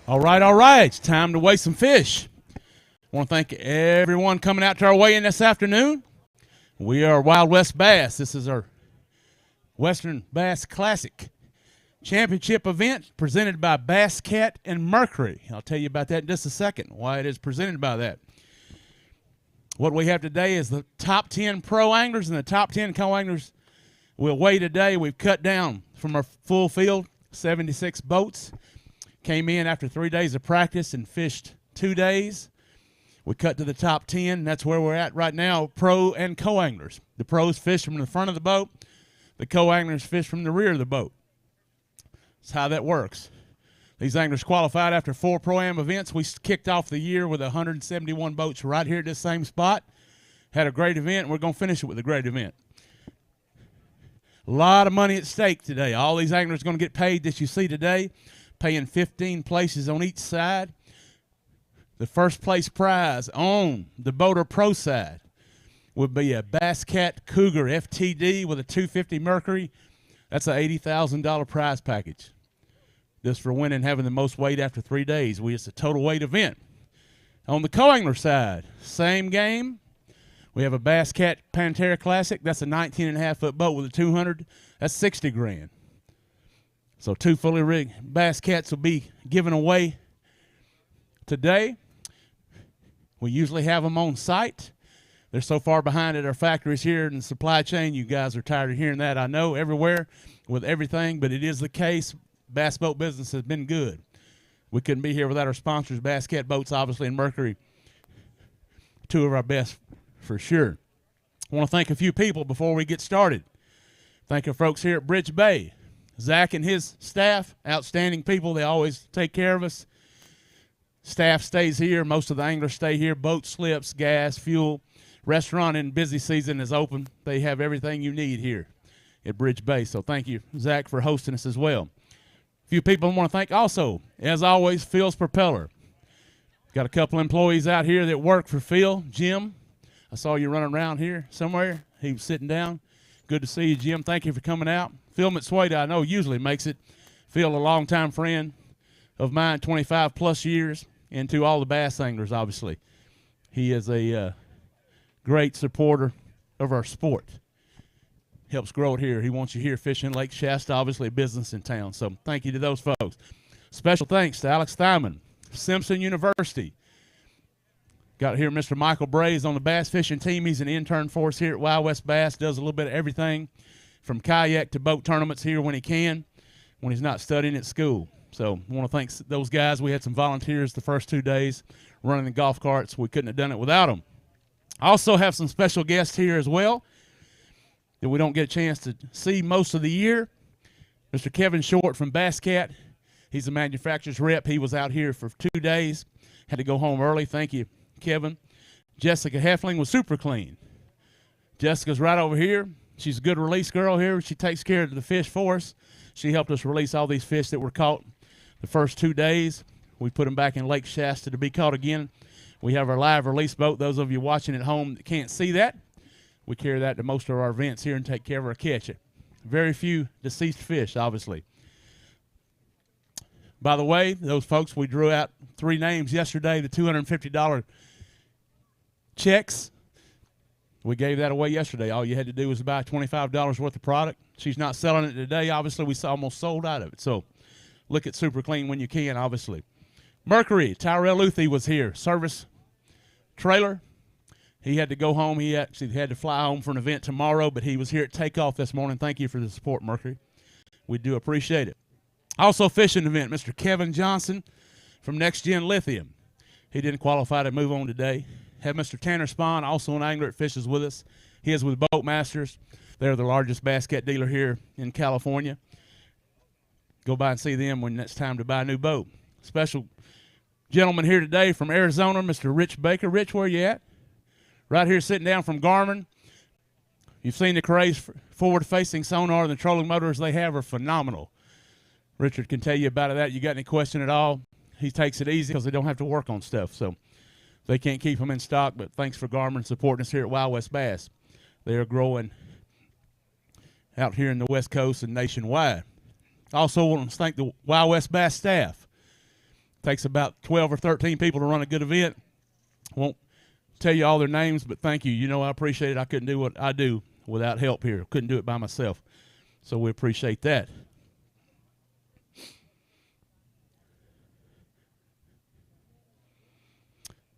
All right. It's time to weigh some fish. I want to thank everyone coming out to our weigh-in this afternoon. We are Wild West Bass. This is our Western Bass Classic Championship event presented by Bass Cat and Mercury. I'll tell you about that in just a second, why it is presented by that. What we have today is the top 10 pro anglers and the top 10 co-anglers we'll weigh today. We've cut down from our full field, 76 boats. Came in after 3 days of practice and fished 2 days. We cut to the top 10. That's where we're at right now, pro and co-anglers. The pros fish from the front of the boat. The co-anglers fish from the rear of the boat. That's how that works. These anglers qualified after 4 Pro-Am events. We kicked off the year with 171 boats right here at this same spot. Had a great event. We're going to finish it with a great event. A lot of money at stake today. All these anglers are going to get paid that you see today, paying 15 places on each side. The first place prize on the Boater Pro side would be a Bass Cat Cougar FTD with a 250 Mercury. That's an $80,000 prize package. Just for winning, having the most weight after 3 days. It's a total weight event. On the co-angler side, same game. We have a Bass Cat Pantera Classic. That's a 19.5-foot boat with a 200. That's 60 grand. So 2 fully rigged Bass Cats will be given away today. We usually have them on site. They're so far behind at our factories here in the supply chain. You guys are tired of hearing that, I know, everywhere with everything, but it is the case. Bass boat business has been good. We couldn't be here without our sponsors, Bass Cat Boats, obviously, and Mercury. 2 of our best for sure. I want to thank a few people before we get started. Thank our folks here at Bridge Bay. Zach and his staff, outstanding people. They always take care of us. Staff stays here. Most of the anglers stay here. Boat slips, gas, fuel. Restaurant in busy season is open. They have everything you need here at Bridge Bay. So thank you, Zach, for hosting us as well. A few people I want to thank also, as always, Phil's Propeller. Got a couple employees out here that work for Phil. Jim, I saw you running around here somewhere. He was sitting down. Good to see you, Jim. Thank you for coming out. Phil Mitsueda, I know, usually makes it. Phil, a longtime friend of mine, 25-plus years, into all the bass anglers, obviously. He is a great supporter of our sport. Helps grow it here. He wants you here fishing Lake Shasta, obviously a business in town. So thank you to those folks. Special thanks to Alex Thyman, Simpson University. Got here Mr. Michael Braze on the bass fishing team. He's an intern for us here at Wild West Bass. Does a little bit of everything from kayak to boat tournaments here when he can, when he's not studying at school. So I want to thank those guys. We had some volunteers the first 2 days running the golf carts. We couldn't have done it without them. I also have some special guests here as well that we don't get a chance to see most of the year. Mr. Kevin Short from Bass Cat. He's a manufacturer's rep. He was out here for 2 days. Had to go home early. Thank you, Kevin. Jessica Heffling was Super Clean. Jessica's right over here. She's a good release girl here. She takes care of the fish for us. She helped us release all these fish that were caught the first 2 days. We put them back in Lake Shasta to be caught again. We have our live release boat. Those of you watching at home that can't see that, we carry that to most of our events here and take care of our catch. Very few deceased fish, obviously. By the way, those folks, we drew out 3 names yesterday, the $250 checks. We gave that away yesterday. All you had to do was buy $25 worth of product. She's not selling it today. Obviously, we almost sold out of it. So look at Super Clean when you can, obviously. Mercury, Tyrell Luthi was here. Service trailer. He had to go home. He actually had to fly home for an event tomorrow, but he was here at takeoff this morning. Thank you for the support, Mercury. We do appreciate it. Also fishing event, Mr. Kevin Johnson from Next Gen Lithium. He didn't qualify to move on today. Have Mr. Tanner Spahn, also an angler that fishes with us. He is with Boat Masters. They're the largest bass cat dealer here in California. Go by and see them when it's time to buy a new boat. Special gentleman here today from Arizona, Mr. Rich Baker. Rich, where you at? Right here sitting down from Garmin. You've seen the Craze forward-facing sonar. The trolling motors they have are phenomenal. Richard can tell you about that. You got any question at all? He takes it easy because they don't have to work on stuff. So they can't keep them in stock, but thanks for Garmin supporting us here at Wild West Bass. They are growing out here in the West Coast and nationwide. Also want to thank the Wild West Bass staff. Takes about 12 or 13 people to run a good event. Won't tell you all their names, but thank you. You know I appreciate it. I couldn't do what I do without help here. Couldn't do it by myself. So we appreciate that.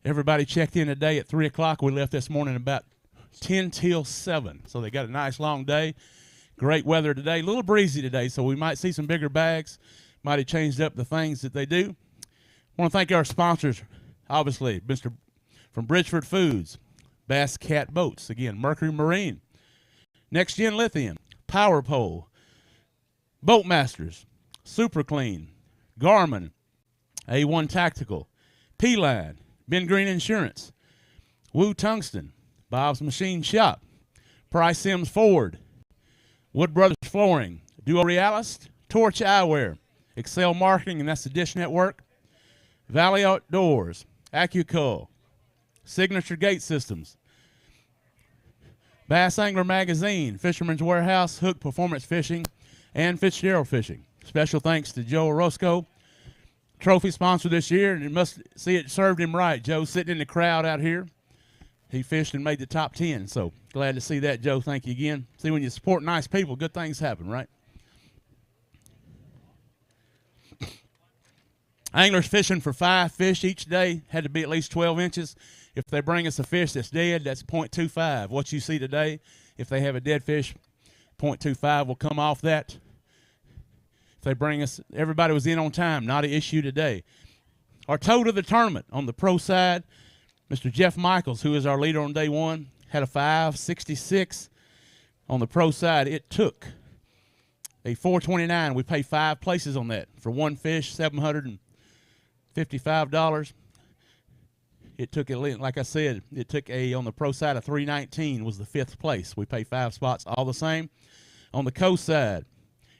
Everybody checked in today at 3 o'clock. We left this morning about 10 till 7. So they got a nice long day. Great weather today. A little breezy today, so we might see some bigger bags. Might have changed up the things that they do. I want to thank our sponsors, obviously, Mr. from Bridgeford Foods, Bass Cat Boats, again, Mercury Marine, Next Gen Lithium, Power Pole, Boat Masters, Super Clean, Garmin, A1 Tactical, P-Line, Ben Green Insurance, Woo Tungsten, Bob's Machine Shop, Price Sims Ford, Wood Brothers Flooring, Duo Realist, Torch Eyewear, Excel Marketing, and that's the Dish Network, Valley Outdoors, AccuCoil, Signature Gate Systems, Bass Angler Magazine, Fisherman's Warehouse, Hook Performance Fishing, and Fitzgerald Fishing. Special thanks to Joe Orozco, trophy sponsor this year, and you must see it served him right. Joe's sitting in the crowd out here. He fished and made the top 10, so glad to see that, Joe. Thank you again. See, when you support nice people, good things happen, right? Anglers fishing for 5 fish each day had to be at least 12 inches. If they bring us a fish that's dead, that's 0.25. What you see today, if they have a dead fish, 0.25 will come off that. If they bring us, everybody was in on time, not an issue today. Our total of the tournament on the pro side, Mr. Jeff Michaels, who is our leader on day one, had a 5.66. On the pro side, it took a 4.29. We pay 5 places on that. For one fish, $755. It took, like I said, it took on the pro side, a 3.19 was the 5th place. We pay 5 spots all the same. On the co side,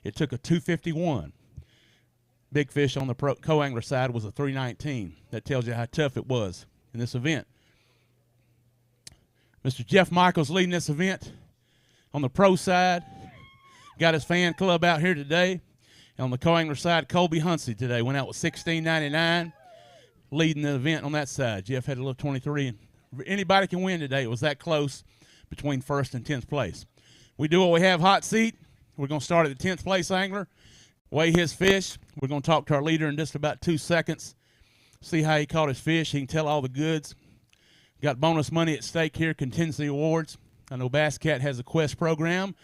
it took a 2.51. Big fish on the co-angler side was a 3.19. That tells you how tough it was in this event. Mr. Jeff Michaels leading this event. On the pro side, got his fan club out here today. And on the co-angler side, Colby Hunsey today went out with $16.99, leading the event on that side. Jeff had a little 23. Anybody can win today. It was that close between 1st and 10th place. We do what we have, hot seat. We're going to start at the 10th place angler, weigh his fish. We're going to talk to our leader in just about 2 seconds, see how he caught his fish. He can tell all the goods. Got bonus money at stake here, contingency awards. I know Bass Cat has a quest program.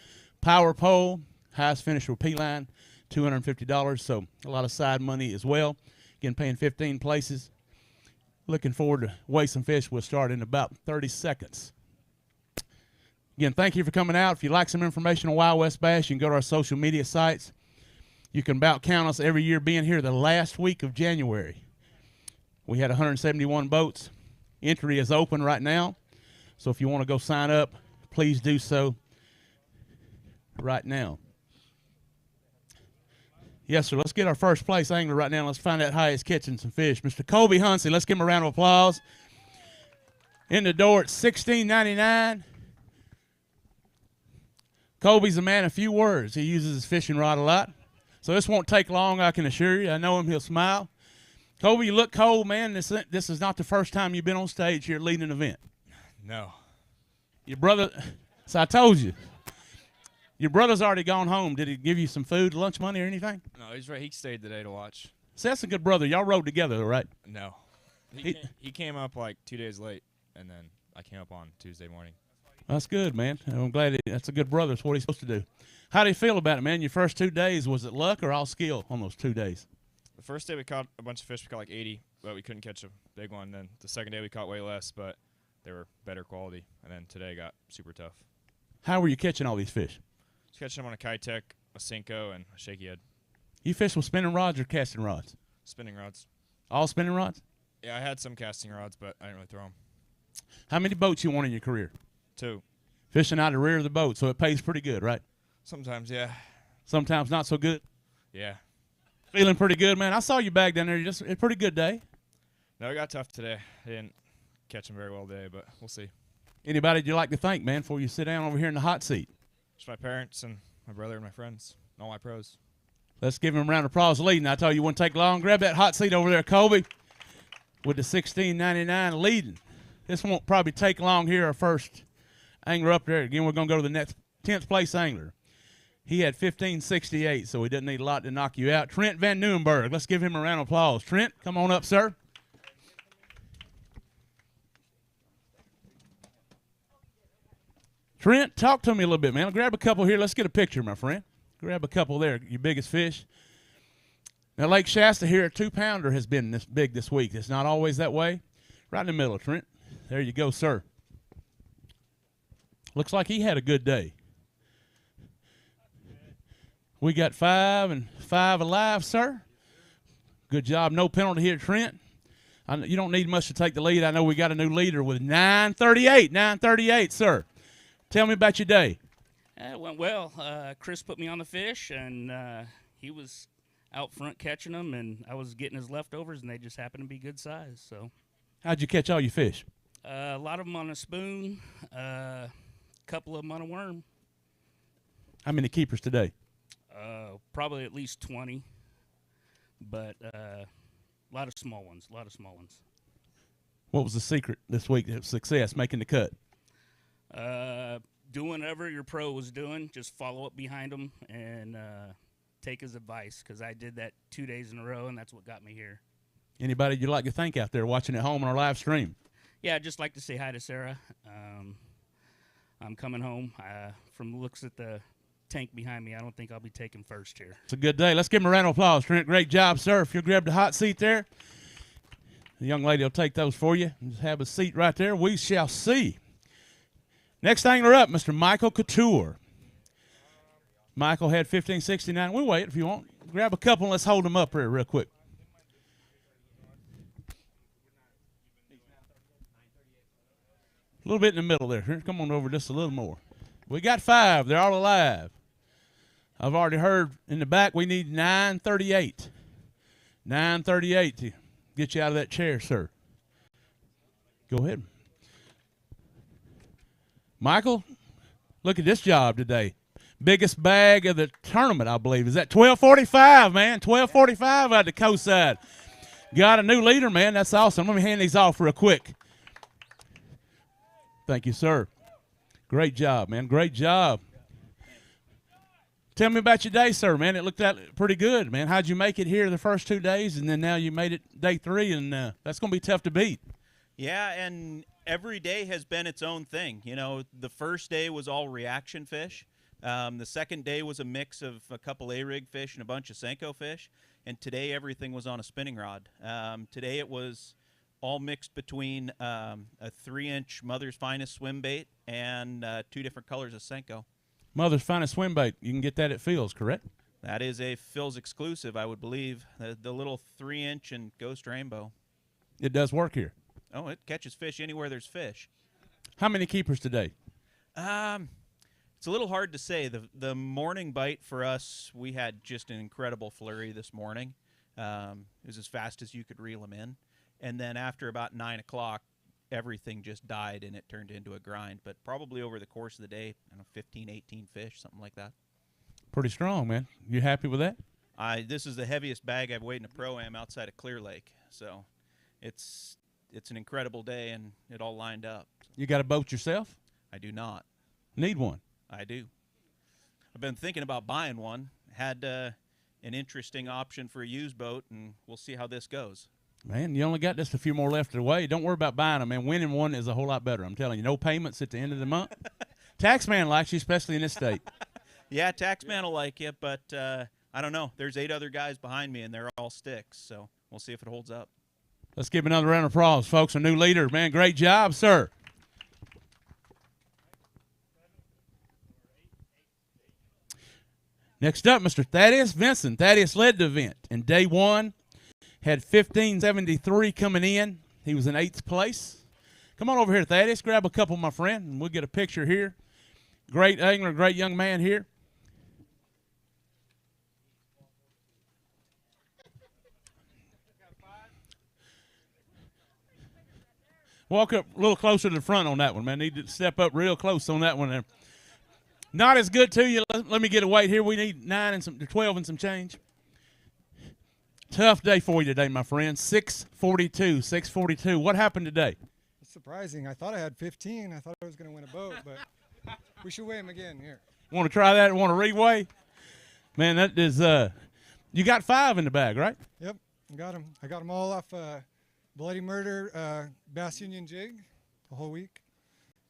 Power pole, highest finisher with P-line, $250. So a lot of side money as well. Again, paying 15 places. Looking forward to weigh some fish. We'll start in about 30 seconds. Again, thank you for coming out. If you'd like some information on Wild West Bass, you can go to our social media sites. You can about count us every year being here the last week of January. We had 171 boats. Entry is open right now. So if you want to go sign up, please do so right now. Yes, sir. Let's get our first place angler right now. Let's find out how he's catching some fish. Mr. Colby Hunsey, let's give him a round of applause. In the door at $16.99. Colby's a man of few words. He uses his fishing rod a lot. So this won't take long, I can assure you. I know him, he'll smile. Colby, you look cold, man. This is not the first time you've been on stage here leading an event. No. Your brother, so I told you. Your brother's already gone home. Did he give you some food, lunch money, or anything? No, he's right. He stayed today to watch. So that's a good brother. Y'all rode together, right? No. He came up like 2 days late, and then I came up on Tuesday morning. That's good, man. I'm glad that's a good brother. That's what he's supposed to do. How do you feel about it, man? Your first 2 days, was it luck or all skill on those 2 days? The first day we caught a bunch of fish. We caught like 80, but we couldn't catch a big one. Then the second day we caught way less, but they were better quality. And then today got super tough. How were you catching all these fish? Just catching them on a KAYAK, a Cinco, and a shaky head. You fish with spinning rods or casting rods? Spinning rods. All spinning rods? Yeah, I had some casting rods, but I didn't really throw them. How many boats you won in your career? 2. Fishing out of the rear of the boat, so it pays pretty good, right? Sometimes, yeah. Sometimes not so good? Yeah. Feeling pretty good, man. I saw you back down there. Just a pretty good day. No, it got tough today. I didn't catch them very well today, but we'll see. Anybody you'd like to thank, man, before you sit down over here in the hot seat? Just my parents and my brother and my friends and all my pros. Let's give him a round of applause leading. I told you, it wouldn't take long. Grab that hot seat over there, Colby, with the $16.99 leading. This won't probably take long here. Our first angler up there. Again, we're going to go to the next 10th place angler. He had 15.68, so he doesn't need a lot to knock you out. Trent Van Nieuwenberg. Let's give him a round of applause. Trent, come on up, sir. Trent, talk to me a little bit, man. Grab a couple here. Let's get a picture, my friend. Grab a couple there, your biggest fish. Now, Lake Shasta here, a 2-pounder has been this big this week. It's not always that way. Right in the middle, Trent. There you go, sir. Looks like he had a good day. We got 5 and 5 alive, sir. Good job. No penalty here, Trent. You don't need much to take the lead. I know we got a new leader with 9:38. 9:38, sir. Tell me about your day. It went well. Chris put me on the fish, and he was out front catching them, and I was getting his leftovers, and they just happened to be good size. So, how'd you catch all your fish? A lot of them on a spoon, a couple of them on a worm. How many keepers today? Probably at least 20, but a lot of small ones. What was the secret this week of success, making the cut? Doing whatever your pro was doing, just follow up behind him and take his advice, because I did that 2 days in a row, and that's what got me here. Anybody you'd like to thank out there watching at home on our live stream? Yeah, I'd just like to say hi to Sarah. I'm coming home. From the looks at the tank behind me, I don't think I'll be taking first here. It's a good day. Let's give him a round of applause, Trent. Great job, sir. If you'll grab the hot seat there, the young lady will take those for you. Just have a seat right there. We shall see. Next angler up, Mr. Michael Couture. Michael had 15.69. We'll wait if you want. Grab a couple and let's hold them up here real quick. A little bit in the middle there. Here, come on over just a little more. We got 5. They're all alive. I've already heard in the back we need 9:38. 9:38 to get you out of that chair, sir. Go ahead. Michael, look at this job today. Biggest bag of the tournament, I believe. Is that 12.45, man? 12.45 out the coast side. Got a new leader, man. That's awesome. Let me hand these off real quick. Thank you, sir. Great job, man. Great job. Tell me about your day, sir, man. It looked pretty good, man. How'd you make it here the first 2 days, and then now you made it day 3, and that's going to be tough to beat. Yeah, and every day has been its own thing. You know, the first day was all reaction fish. The second day was a mix of a couple A-rig fish and a bunch of Senko fish. And today everything was on a spinning rod. Today it was all mixed between a 3-inch Mother's Finest swim bait and 2 different colors of Senko. Mother's Finest swim bait. You can get that at Phil's, correct? That is a Phil's exclusive, I would believe. The little 3-inch and Ghost Rainbow. It does work here. Oh, it catches fish anywhere there's fish. How many keepers today? It's a little hard to say. The morning bite for us, we had just an incredible flurry this morning. It was as fast as you could reel them in. And then after about 9 o'clock, everything just died and it turned into a grind. But probably over the course of the day, I don't know, 15, 18 fish, something like that. Pretty strong, man. You happy with that? This is the heaviest bag I've weighed in a Pro-Am outside of Clear Lake. So it's an incredible day, and it all lined up. You got a boat yourself? I do not. Need one? I do. I've been thinking about buying one. Had an interesting option for a used boat, and we'll see how this goes. Man, you only got just a few more left away. Don't worry about buying them, man. Winning one is a whole lot better. I'm telling you, no payments at the end of the month. Taxman likes you, especially in this state. Yeah, Taxman will like you, but I don't know. There's 8 other guys behind me, and they're all sticks, so we'll see if it holds up. Let's give another round of applause, folks. A new leader, man. Great job, sir. Next up, Mr. Thaddeus Vincent. Thaddeus led the event in day 1. Had 15.73 coming in. He was in 8th place. Come on over here, Thaddeus. Grab a couple, my friend, and we'll get a picture here. Great angler, great young man here. Walk up a little closer to the front on that one, man. Need to step up real close on that one there. Not as good to you. Let me get a weight here. We need 9 and some 12 and some change. Tough day for you today, my friend. 642, 642. What happened today? It's surprising. I thought I had 15. I thought I was going to win a boat, but we should weigh him again here. Want to try that? Want to reweigh? Man, that is you got 5 in the bag, right? Yep, I got him. I got them all off Bloody Murder Bass Union jig the whole week,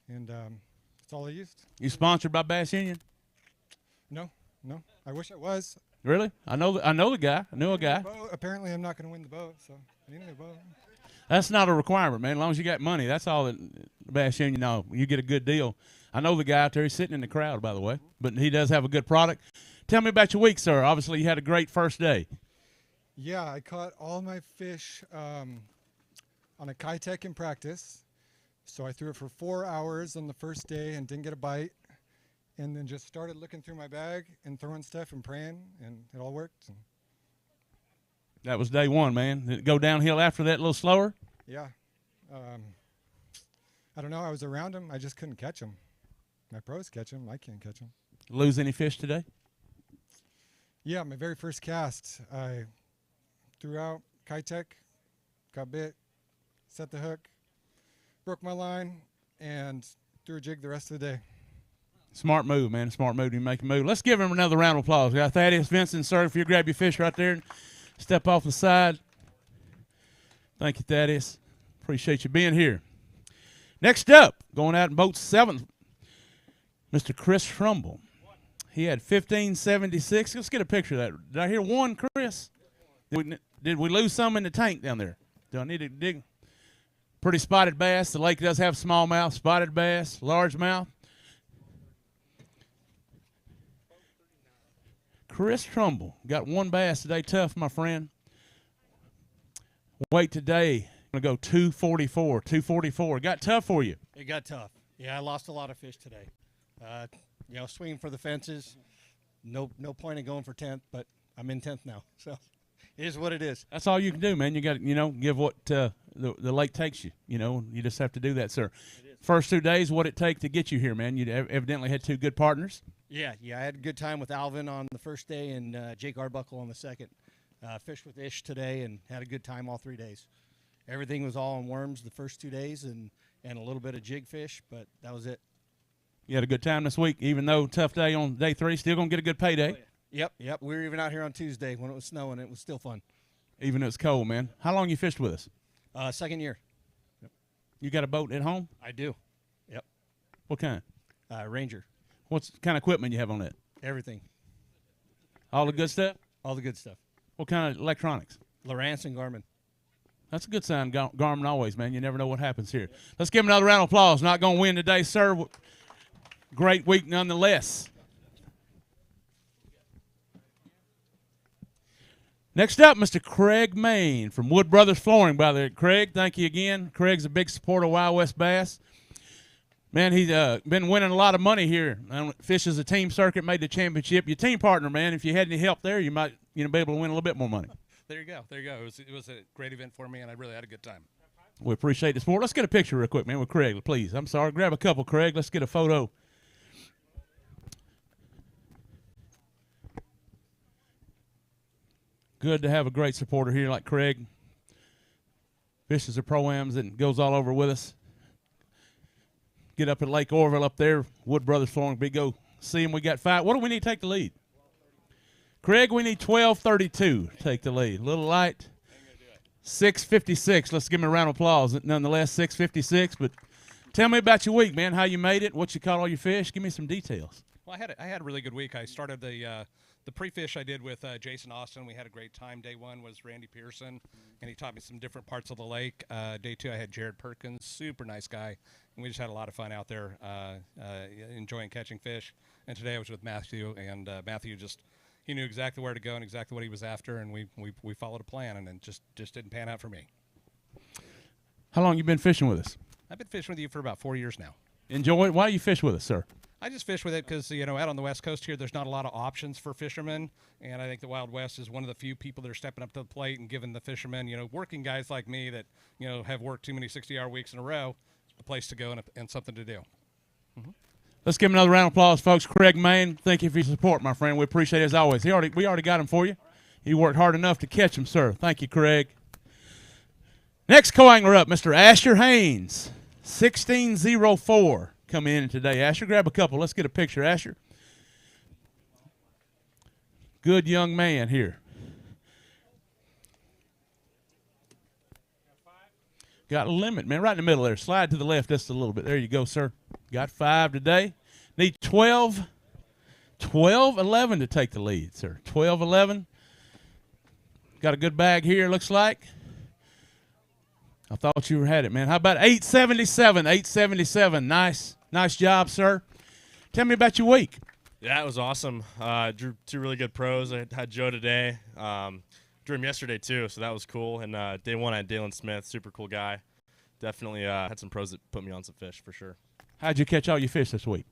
and that's all I used. You sponsored by Bass Union? No. I wish I was. Really? I know the guy. I knew a guy. Apparently, I'm not going to win the boat, so I need a new boat. That's not a requirement, man. As long as you got money, that's all that Bass Union. No, you get a good deal. I know the guy out there. He's sitting in the crowd, by the way, but he does have a good product. Tell me about your week, sir. Obviously, you had a great first day. Yeah, I caught all my fish on a KAYAK in practice. So I threw it for 4 hours on the first day and didn't get a bite. And then just started looking through my bag and throwing stuff and praying, and it all worked. That was day 1, man. Did it go downhill after that a little slower? Yeah. I don't know. I was around him. I just couldn't catch him. My pros catch him. I can't catch him. Lose any fish today? Yeah, my very first cast, I threw out KAYAK, got bit, set the hook, broke my line, and threw a jig the rest of the day. Smart move, man. Smart move. You make a move. Let's give him another round of applause. We got Thaddeus Vincent, sir. If you grab your fish right there and step off the side. Thank you, Thaddeus. Appreciate you being here. Next up, going out in boat 7, Mr. Chris Trumbull. He had 1576. Let's get a picture of that. Did I hear 1, Chris? Did we lose some in the tank down there? Do I need to dig? Pretty spotted bass. The lake does have smallmouth, spotted bass, largemouth. Chris Trumbull got 1 bass today. Tough, my friend. Weight today, I'm going to go 244. 244. Got tough for you. It got tough. Yeah, I lost a lot of fish today. Swinging for the fences. No point in going for 10th, but I'm in 10th now. So it is what it is. That's all you can do, man. You got to, give what the lake takes you. You just have to do that, sir. First 2 days, what it take to get you here, man? You evidently had 2 good partners. Yeah, I had a good time with Alvin on the first day and Jake Arbuckle on the second. Fished with Ish today and had a good time all 3 days. Everything was all on worms the first 2 days and a little bit of jig fish, but that was it. You had a good time this week, even though tough day on day 3. Still going to get a good payday. Oh, yeah. Yep. We were even out here on Tuesday when it was snowing. It was still fun. Even though it's cold, man. How long you fished with us? Second year. Yep. You got a boat at home? I do. Yep. What kind? Ranger. What kind of equipment you have on that? Everything. All the good stuff? All the good stuff. What kind of electronics? Lowrance and Garmin. That's a good sign, Garmin always, man. You never know what happens here. Let's give him another round of applause. Not going to win today, sir. Great week nonetheless. Next up, Mr. Craig Main from Wood Brothers Flooring. By the way, Craig, thank you again. Craig's a big supporter of Wild West Bass. Man, he's been winning a lot of money here. Fishes a team circuit, made the championship. Your team partner, man, if you had any help there, you might be able to win a little bit more money. There you go. It was a great event for me, and I really had a good time. We appreciate the support. Let's get a picture real quick, man, with Craig, please. I'm sorry. Grab a couple, Craig. Let's get a photo. Good to have a great supporter here like Craig. Fishes the pro-ams and goes all over with us. Get up at Lake Orville up there, Wood Brothers Flooring. We go see him. We got 5. What do we need to take the lead? Craig, we need 12:32 to take the lead. A little light. 6:56. Let's give him a round of applause. Nonetheless, 6:56. But tell me about your week, man. How you made it? What you caught all your fish? Give me some details. Well, I had a really good week. I started the pre-fish I did with Jason Austin. We had a great time. Day 1 was Randy Pearson, and he taught me some different parts of the lake. Day 2, I had Jared Perkins, super nice guy, and we just had a lot of fun out there enjoying catching fish. And today I was with Matthew, and Matthew he knew exactly where to go and exactly what he was after, and we followed a plan, and it just didn't pan out for me. How long you been fishing with us? I've been fishing with you for about 4 years now. Enjoy it. Why do you fish with us, sir? I just fish with it because, out on the West Coast here, there's not a lot of options for fishermen, and I think the Wild West is one of the few people that are stepping up to the plate and giving the fishermen, working guys like me that, have worked too many 60-hour weeks in a row, a place to go and something to do. Mm-hmm. Let's give him another round of applause, folks. Craig Main, thank you for your support, my friend. We appreciate it as always. We already got him for you. He worked hard enough to catch him, sir. Thank you, Craig. Next co-angler up, Mr. Asher Haynes, 1604. Come in today. Asher, grab a couple. Let's get a picture, Asher. Good young man here. Got a limit, man, right in the middle there. Slide to the left just a little bit. There you go, sir. Got 5 today. Need 12, 11 to take the lead, sir. 12, 11. Got a good bag here, looks like. I thought you had it, man. How about 877? 877. Nice job, sir. Tell me about your week. Yeah, it was awesome. Drew 2 really good pros. I had Joe today. Drew him yesterday, too, so that was cool. And day 1, I had Dalen Smith, super cool guy. Definitely had some pros that put me on some fish for sure. How'd you catch all your fish this week?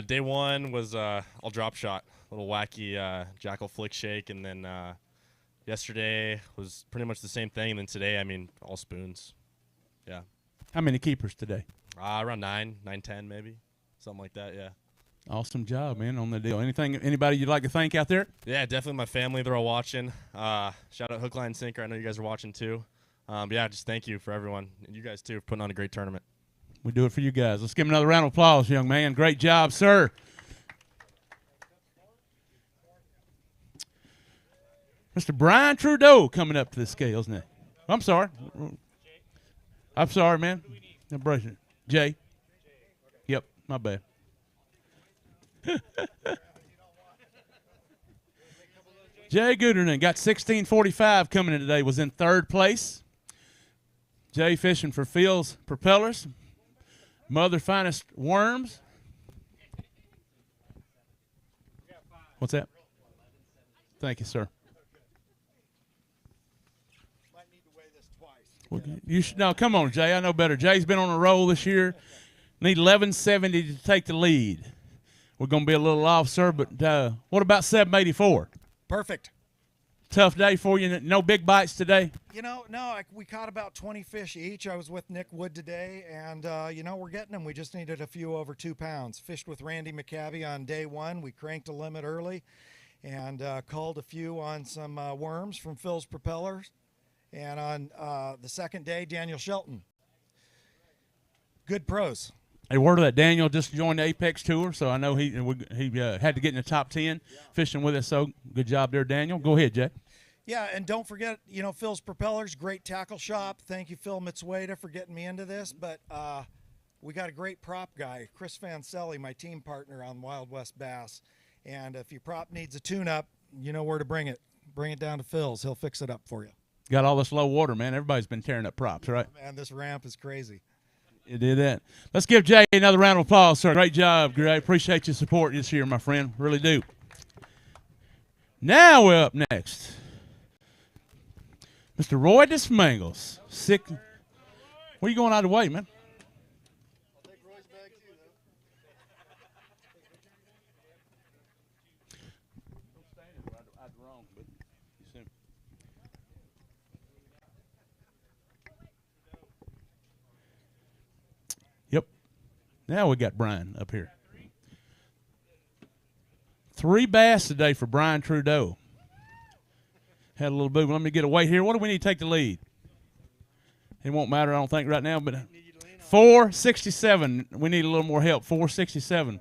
Day 1 was all drop shot, little wacky jackal flick shake, and then yesterday was pretty much the same thing. And then today, I mean, all spoons. Yeah. How many keepers today? Around 9, 10 maybe, something like that. Yeah. Awesome job, man, on the deal. Anybody you'd like to thank out there? Yeah, definitely my family. They're all watching. Shout out Hook, Line, Sinker. I know you guys are watching too. But yeah, just thank you for everyone, and you guys too, for putting on a great tournament. We do it for you guys. Let's give him another round of applause, young man. Great job, sir. Mr. Brian Trudeau coming up to the scales now. I'm sorry, man. Jay. Yep, my bad. Jay Goodernan got 1645 coming in today, was in 3rd place. Jay fishing for Phil's Propellers, Mother Finest Worms. What's that? Thank you, sir. Might need to weigh this twice. Well, you should, no, come on, Jay. I know better. Jay's been on a roll this year. Need 1170 to take the lead. We're going to be a little off, sir, but what about 784? Perfect. Tough day for you. No big bites today? You know, no, we caught about 20 fish each. I was with Nick Wood today, and, you know, we're getting them. We just needed a few over 2 pounds. Fished with Randy McCabe on day 1. We cranked a limit early and called a few on some worms from Phil's Propellers. And on the second day, Daniel Shelton. Good pros. Hey, word of that, Daniel just joined the Apex Tour, so I know he had to get in the top 10 fishing with us, so good job there, Daniel. Go ahead, Jay. Yeah, and don't forget, you know, Phil's Propellers, great tackle shop. Thank you, Phil Mitsueda, for getting me into this. But we got a great prop guy, Chris Vancelli, my team partner on Wild West Bass. And if your prop needs a tune-up, you know where to bring it. Bring it down to Phil's. He'll fix it up for you. Got all this low water, man. Everybody's been tearing up props, right? Oh, man, this ramp is crazy. You did that. Let's give Jay another round of applause, sir. Great job. Great. Appreciate your support this year, my friend. Really do. Now we're up next. Mr. Roy Dismangles. Where you going out of the way, man? I'll take Roy's bag too, though. Yep. Now we got Brian up here. 3 bass today for Brian Trudeau. Had a little boo. Let me get a weight here. What do we need to take the lead? It won't matter, I don't think, right now, but 467. We need a little more help. 467.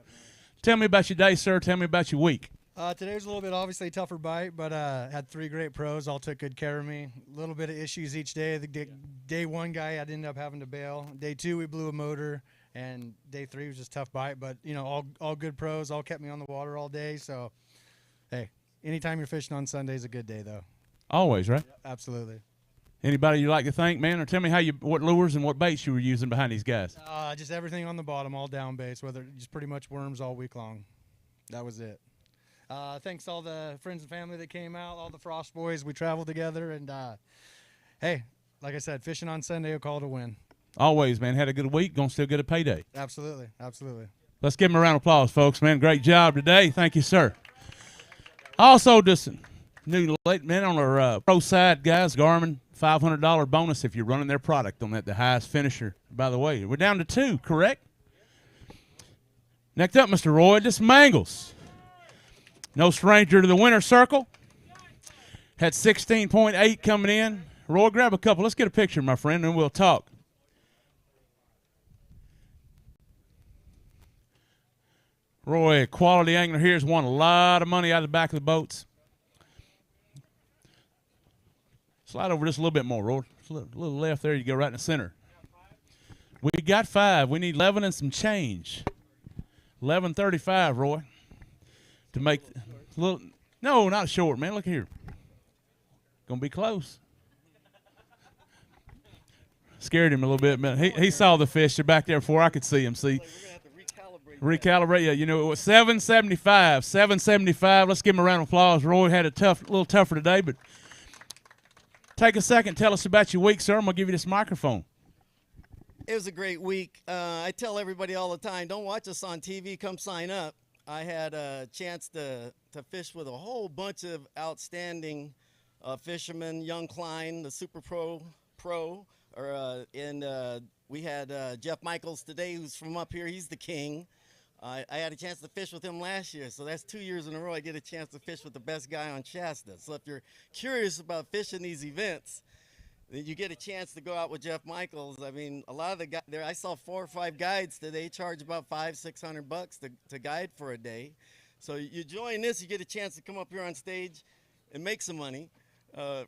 Tell me about your day, sir. Tell me about your week. Today was a little bit obviously tougher bite, but had 3 great pros. All took good care of me. A little bit of issues each day. The day 1 guy, I'd end up having to bail. Day 2, we blew a motor, and day 3 was just tough bite. But you know, all good pros. All kept me on the water all day. So, hey, anytime you're fishing on Sunday is a good day, though. Always, right? Yep, absolutely. Anybody you'd like to thank, man, or tell me what lures and what baits you were using behind these guys? Just everything on the bottom, all down baits, whether just pretty much worms all week long. That was it. Thanks to all the friends and family that came out, all the Frost boys. We traveled together, and hey, like I said, fishing on Sunday will call it a win. Always, man. Had a good week. Gonna still get a payday. Absolutely, absolutely. Let's give him a round of applause, folks, man. Great job today. Thank you, sir. Also, just new late men on our pro side, guys. Garmin, $500 bonus if you're running their product on that, the highest finisher. By the way, we're down to 2, correct? Next up, Mr. Roy Dismangles. No stranger to the winner's circle. Had 16.8 coming in. Roy, grab a couple. Let's get a picture, my friend, and we'll talk. Roy, quality angler here, has won a lot of money out of the back of the boats. Slide over just a little bit more, Roy. A little left there. You go right in the center. We got 5. We need 11 and some change. 11.35, Roy, to make a little. No, not short, man. Look here. Gonna be close. Scared him a little bit, man. He saw the fish. They're back there before I could see him. See. Recalibrate. Yeah, you know, it was 775. 775. Let's give him a round of applause. Roy had a little tougher today, but take a second. Tell us about your week, sir. I'm gonna give you this microphone. It was a great week. I tell everybody all the time, don't watch us on TV. Come sign up. I had a chance to fish with a whole bunch of outstanding fishermen. Young Klein, the Super Pro, and we had Jeff Michaels today, who's from up here. He's the king. I had a chance to fish with him last year, so that's 2 years in a row I get a chance to fish with the best guy on Shasta. So if you're curious about fishing these events, then you get a chance to go out with Jeff Michaels. I mean, a lot of the guys there, I saw 4 or 5 guides today charge about $500-600 to guide for a day. So you join this, you get a chance to come up here on stage and make some money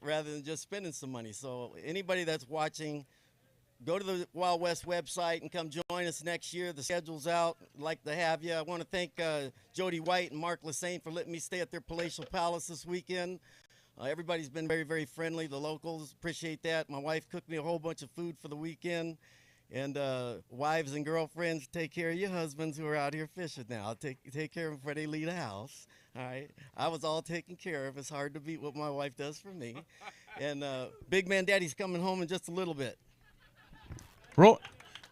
rather than just spending some money. So anybody that's watching, go to the Wild West website and come join us next year. The schedule's out. I'd like to have you. I want to thank Jody White and Mark Lassane for letting me stay at their palatial palace this weekend. Everybody's been very, very friendly. The locals appreciate that. My wife cooked me a whole bunch of food for the weekend. And wives and girlfriends, take care of your husbands who are out here fishing now. Take care of them before they leave the house. All right. I was all taken care of. It's hard to beat what my wife does for me. And Big Man Daddy's coming home in just a little bit. Roy,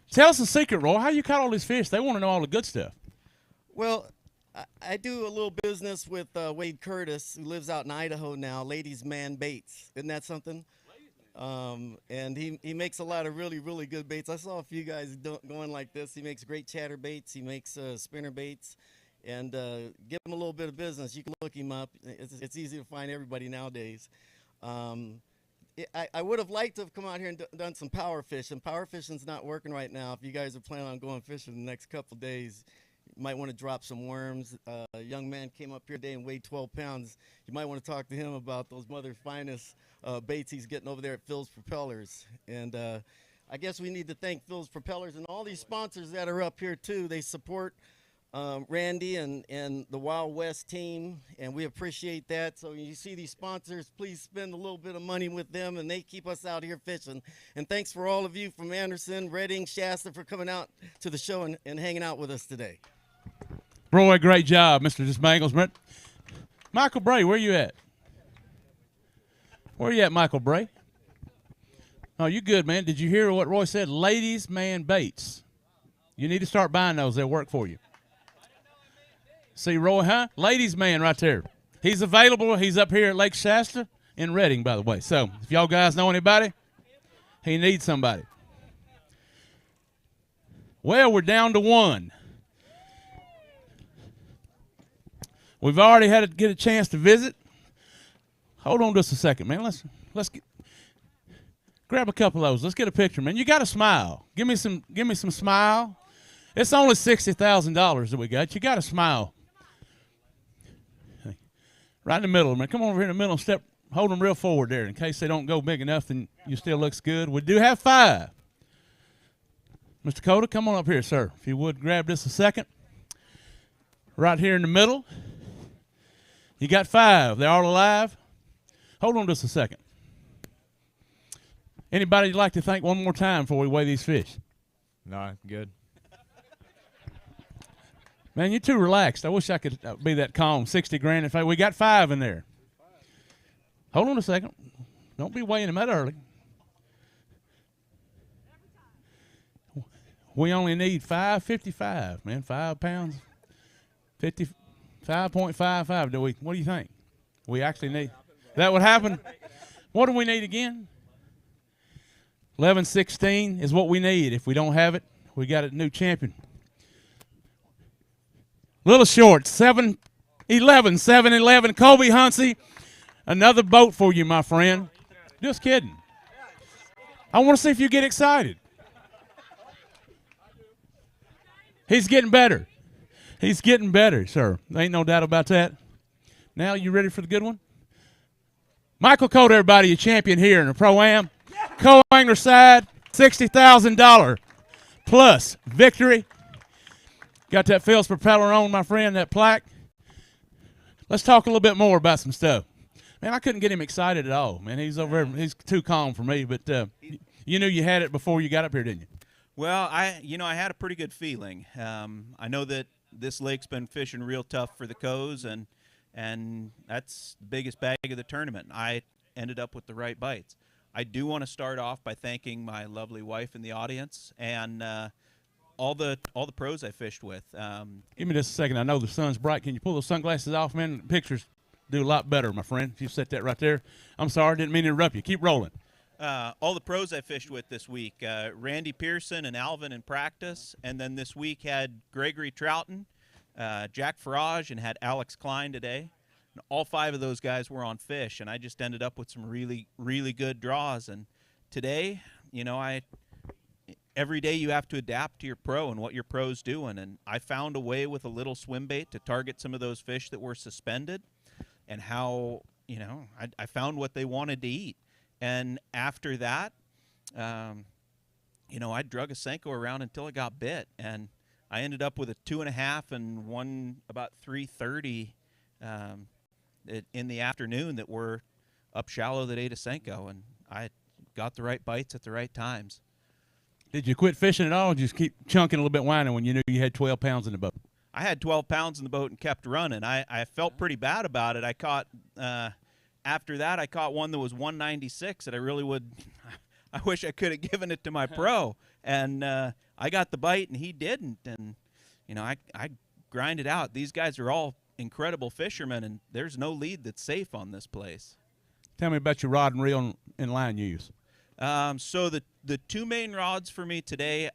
tell us the secret, Roy. How you caught all these fish? They want to know all the good stuff. Well, I do a little business with Wade Curtis, who lives out in Idaho now, Ladies Man Baits. Isn't that something? And he makes a lot of really, really good baits. I saw a few guys going like this. He makes great chatter baits. He makes spinner baits. And give him a little bit of business. You can look him up. It's easy to find everybody nowadays. I would have liked to have come out here and done some power fishing. Power fishing's not working right now. If you guys are planning on going fishing the next couple of days, you might want to drop some worms. A young man came up here today and weighed 12 pounds. You might want to talk to him about those Mother's Finest baits he's getting over there at Phil's Propellers. And I guess we need to thank Phil's Propellers and all these sponsors that are up here too. They support Randy and the Wild West team, and we appreciate that. So when you see these sponsors, please spend a little bit of money with them, and they keep us out here fishing. And thanks for all of you from Anderson, Redding, Shasta for coming out to the show and hanging out with us today. Roy, great job, Mr. Dismangles. Michael Bray, where you at? Where you at, Michael Bray? Oh, you good, man. Did you hear what Roy said? Ladies Man Baits. You need to start buying those. They'll work for you. See, Roy, huh? Ladies Man right there. He's available. He's up here at Lake Shasta in Redding, by the way. So if y'all guys know anybody, he needs somebody. Well, we're down to 1. We've already had to get a chance to visit. Hold on just a second, man. Let's grab a couple of those. Let's get a picture, man. You got to smile. Give me some smile. It's only $60,000 that we got. You got to smile. Right in the middle, man. Come over here in the middle and hold them real forward there. In case they don't go big enough, then you still looks good. We do have 5. Mr. Coda, come on up here, sir. If you would, grab this a second. Right here in the middle. You got 5. They're all alive. Hold on just a second. Anybody you'd like to thank one more time before we weigh these fish? No, I'm good. Man, you're too relaxed. I wish I could be that calm. 60 grand. In fact, we got 5 in there. Hold on a second. Don't be weighing them that early. We only need 555, man. 5 pounds. 55.55. What do you think? We actually need. That would happen. What do we need again? 1116 is what we need. If we don't have it, we got a new champion. Little short, 7'11", Colby Hunsey. Another boat for you, my friend. Just kidding. I want to see if you get excited. He's getting better. He's getting better, sir. Ain't no doubt about that. Now, you ready for the good one? Michael Code, everybody, your champion here in the Pro-Am. Co-angler side, $60,000 plus victory. Got that Phil's propeller on, my friend, that plaque. Let's talk a little bit more about some stuff. Man, I couldn't get him excited at all. Man, he's over there. He's too calm for me, but you knew you had it before you got up here, didn't you? Well, I had a pretty good feeling. I know that this lake's been fishing real tough for the Coes, and that's the biggest bag of the tournament. I ended up with the right bites. I do want to start off by thanking my lovely wife in the audience and all the pros I fished with. Give me just a second. I know the sun's bright. Can you pull those sunglasses off, man? The pictures do a lot better, my friend. If you set that right there. I'm sorry. Didn't mean to interrupt you. Keep rolling. All the pros I fished with this week, Randy Pearson and Alvin in practice, and then this week had Gregory Troughton, Jack Farage, and had Alex Klein today. And all 5 of those guys were on fish, and I just ended up with some really, really good draws. And today, every day you have to adapt to your pro and what your pro's doing. And I found a way with a little swim bait to target some of those fish that were suspended, and how, I found what they wanted to eat. And after that, I drug a Senko around until it got bit, and I ended up with a 2.5 and one about 3:30 in the afternoon that were up shallow that ate a Senko, and I got the right bites at the right times. Did you quit fishing at all, or just keep chunking a little bit whining when you knew you had 12 pounds in the boat? I had 12 pounds in the boat and kept running. I felt pretty bad about it. I caught after that, I caught one that was 196 that I really would – I wish I could have given it to my pro. And I got the bite, and he didn't. And, I grinded out. These guys are all incredible fishermen, and there's no lead that's safe on this place. Tell me about your rod and reel and line you use. So the 2 main rods for me today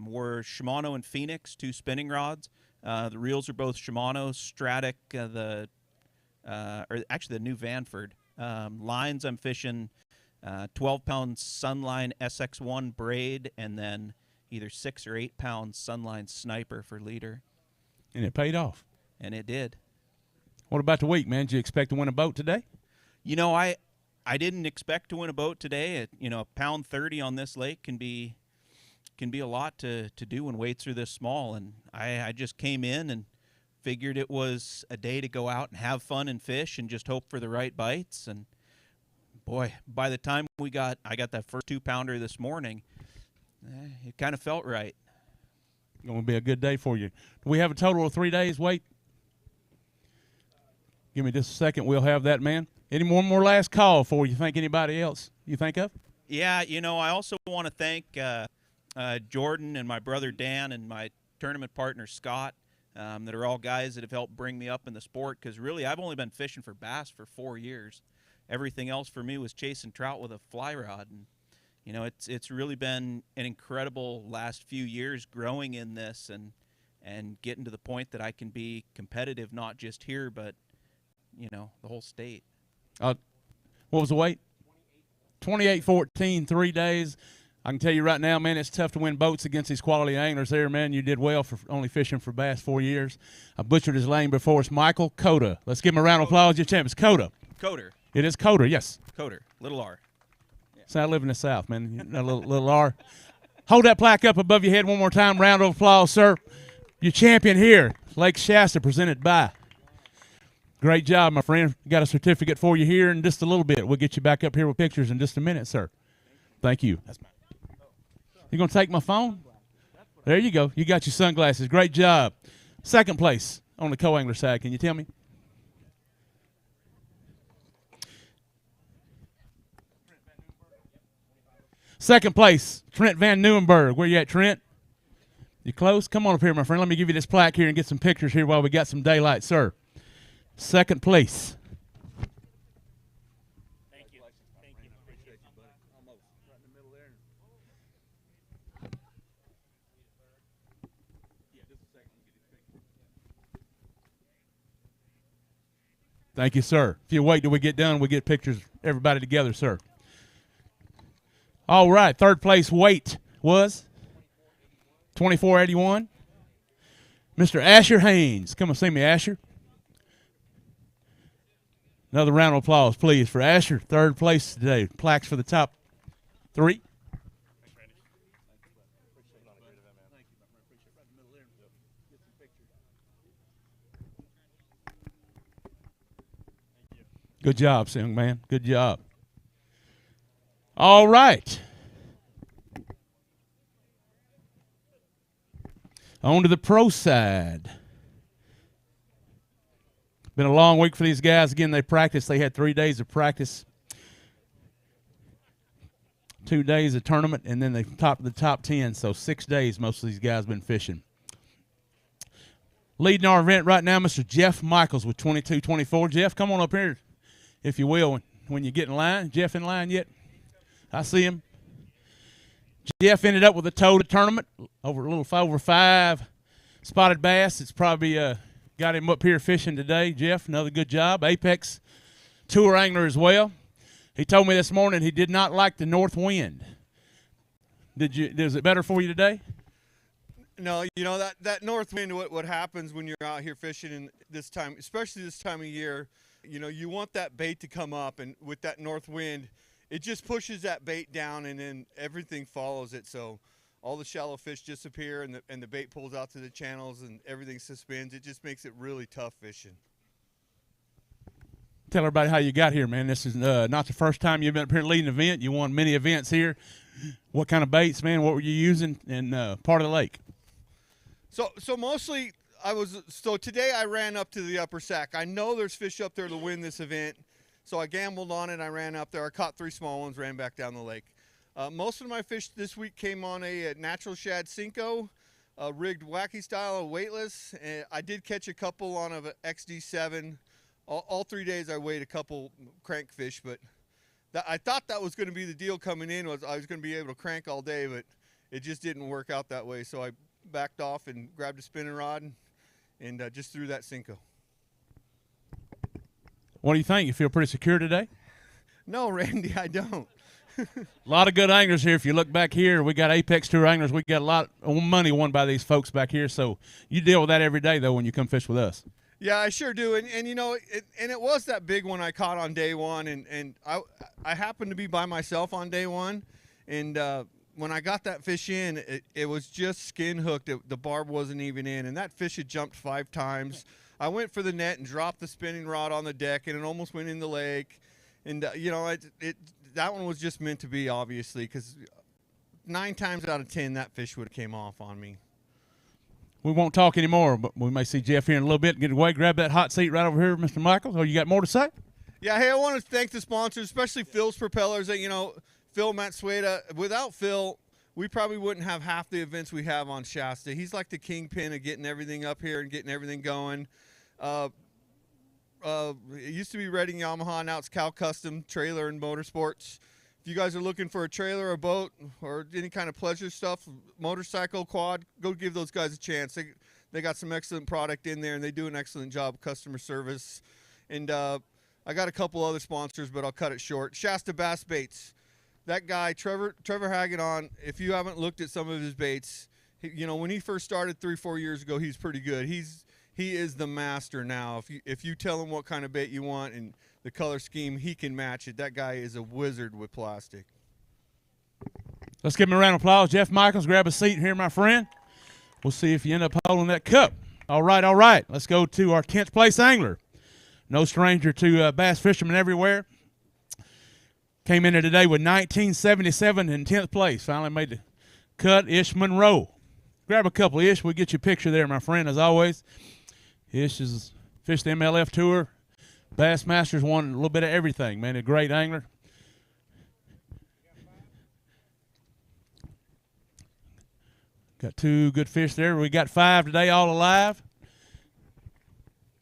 were Shimano and Phoenix, 2 spinning rods. The reels are both Shimano, Stratic, the new Vanford. Lines, I'm fishing 12-pound Sunline SX1 braid, and then either 6 or 8-pound Sunline Sniper for leader. And it paid off. And it did. What about the week, man? Did you expect to win a boat today? I didn't expect to win a boat today. £1.30 on this lake can be a lot to do when weights are this small. And I just came in and figured it was a day to go out and have fun and fish and just hope for the right bites. And boy, by the time I got that first 2-pounder this morning, it kind of felt right. Going to be a good day for you. Do we have a total of 3 days wait? Give me just a second. We'll have that, man. Any one more last call for you? Think anybody else you think of? Yeah, I also want to thank Jordan and my brother Dan and my tournament partner Scott. That are all guys that have helped bring me up in the sport, because really I've only been fishing for bass for 4 years. Everything else for me was chasing trout with a fly rod, and it's really been an incredible last few years growing in this and getting to the point that I can be competitive not just here but the whole state. What was the weight? 28-14, 3 days. I can tell you right now, man, it's tough to win boats against these quality anglers there, man. You did well for only fishing for bass 4 years. I butchered his name before. It's Michael Coda. Let's give him a round of applause. Your champ is Coda. Coder. It is Coda, yes. Coder, little R. Yeah. So I live in the South, man. A little R. Hold that plaque up above your head one more time. Round of applause, sir. Your champion here, Lake Shasta, presented by. Great job, my friend. Got a certificate for you here in just a little bit. We'll get you back up here with pictures in just a minute, sir. Thank you. That's mine. You going to take my phone? There you go. You got your sunglasses. Great job. Second place on the co-angler side. Can you tell me? Second place, Trent Van Nieuwenberg. Where you at, Trent? You close? Come on up here, my friend. Let me give you this plaque here and get some pictures here while we got some daylight, sir. Second place. Thank you. Thank you. Appreciate you, buddy. Almost. Right in the middle there. Yeah, just a second. Get his picture. Thank you, sir. If you wait till we get done, we get pictures, everybody together, sir. All right, third place weight was 2481. Mr. Asher Haynes. Come and see me, Asher. Another round of applause, please, for Asher. Third place today. Plaques for the top 3. Good job, young man. Good job. All right. On to the pro side. Been a long week for these guys. Again, they practiced. They had 3 days of practice, 2 days of tournament, and then they topped the top 10. So 6 days most of these guys been fishing. Leading our event right now, Mr. Jeff Michaels with 22-24. Jeff, come on up here, if you will, when you get in line. Jeff in line yet? I see him. Jeff ended up with a total tournament a little over 5 spotted bass. It's probably got him up here fishing today. Jeff, another good job. Apex tour angler as well. He told me this morning he did not like the north wind. Is it better for you today? No, you know that north wind. What happens when you're out here fishing in this time, especially this time of year? You know, you want that bait to come up, and with that north wind, it just pushes that bait down, and then everything follows it. So all the shallow fish disappear, and the bait pulls out to the channels, and everything suspends. It just makes it really tough fishing. Tell everybody how you got here, man. This is not the first time you've been up here leading an event. You won many events here. What kind of baits, man? What were you using in part of the lake? So mostly today I ran up to the upper sack. I know there's fish up there to win this event. So I gambled on it. I ran up there. I caught 3 small ones, ran back down the lake. Most of my fish this week came on a natural shad Cinco, rigged wacky style, weightless. And I did catch a couple on an XD7. All 3 days I weighed a couple crankfish, but I thought that was going to be the deal coming in. Was I was going to be able to crank all day, but it just didn't work out that way. So I backed off and grabbed a spinning rod and just threw that Cinco. What do you think? You feel pretty secure today? No, Randy, I don't. A lot of good anglers here. If you look back here, we got Apex Tour anglers. We got a lot of money won by these folks back here. So you deal with that every day, though, when you come fish with us. Yeah, I sure do. And you know, it was that big one I caught on day one. And I happened to be by myself on day one. And when I got that fish in, it was just skin hooked. The barb wasn't even in. And that fish had jumped 5 times. I went for the net and dropped the spinning rod on the deck, and it almost went in the lake. And, you know, that one was just meant to be, obviously, because 9 times out of 10, that fish would have came off on me. We won't talk anymore, but we may see Jeff here in a little bit. Get away, grab that hot seat right over here, Mr. Michaels. Oh, you got more to say? Yeah, hey, I want to thank the sponsors, especially Phil's Propellers. You know, Phil Matsueda. Without Phil, we probably wouldn't have half the events we have on Shasta. He's like the kingpin of getting everything up here and getting everything going. It used to be Redding Yamaha, now it's Cal Custom Trailer and Motorsports. If you guys are looking for a trailer, a boat, or any kind of pleasure stuff, motorcycle, quad, go give those guys a chance. They got some excellent product in there, and they do an excellent job of customer service. And I got a couple other sponsors, but I'll cut it short. Shasta Bass Baits. That guy, Trevor Hagedon, if you haven't looked at some of his baits, you know, when he first started 3-4 years ago, he's pretty good. He is the master now. If you tell him what kind of bait you want and the color scheme, he can match it. That guy is a wizard with plastic. Let's give him a round of applause. Jeff Michaels, grab a seat here, my friend. We'll see if you end up holding that cup. All right. Let's go to our 10th place angler. No stranger to bass fishermen everywhere. Came in here today with 1977 in 10th place. Finally made the cut, Ish Monroe. Grab a couple, Ish. We'll get you a picture there, my friend, as always. Ish has fished the MLF Tour. Bassmasters, won a little bit of everything, man. A great angler. Got 2 good fish there. We got 5 today, all alive.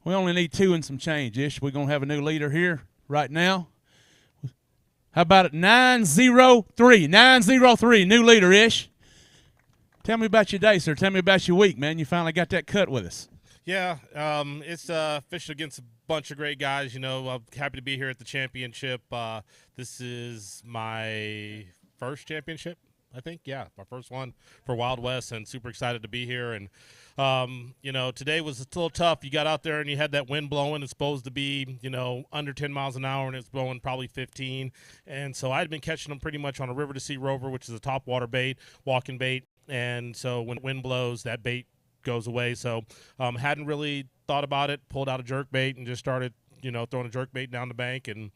We only need 2 and some change, Ish. We're going to have a new leader here right now. How about it? 903. 903, new leader-ish. Tell me about your day, sir. Tell me about your week, man. You finally got that cut with us. Yeah, it's fishing against a bunch of great guys. You know, I'm happy to be here at the championship. This is my first championship, I think. Yeah, my first one for Wild West, and super excited to be here. And you know, today was a little tough. You got out there and you had that wind blowing. It's supposed to be, you know, under 10 miles an hour, and it's blowing probably 15. And so I'd been catching them pretty much on a river to sea rover, which is a top water bait, walking bait. And so when wind blows, that bait goes away. So hadn't really thought about it, pulled out a jerk bait and just started, you know, throwing a jerk bait down the bank, and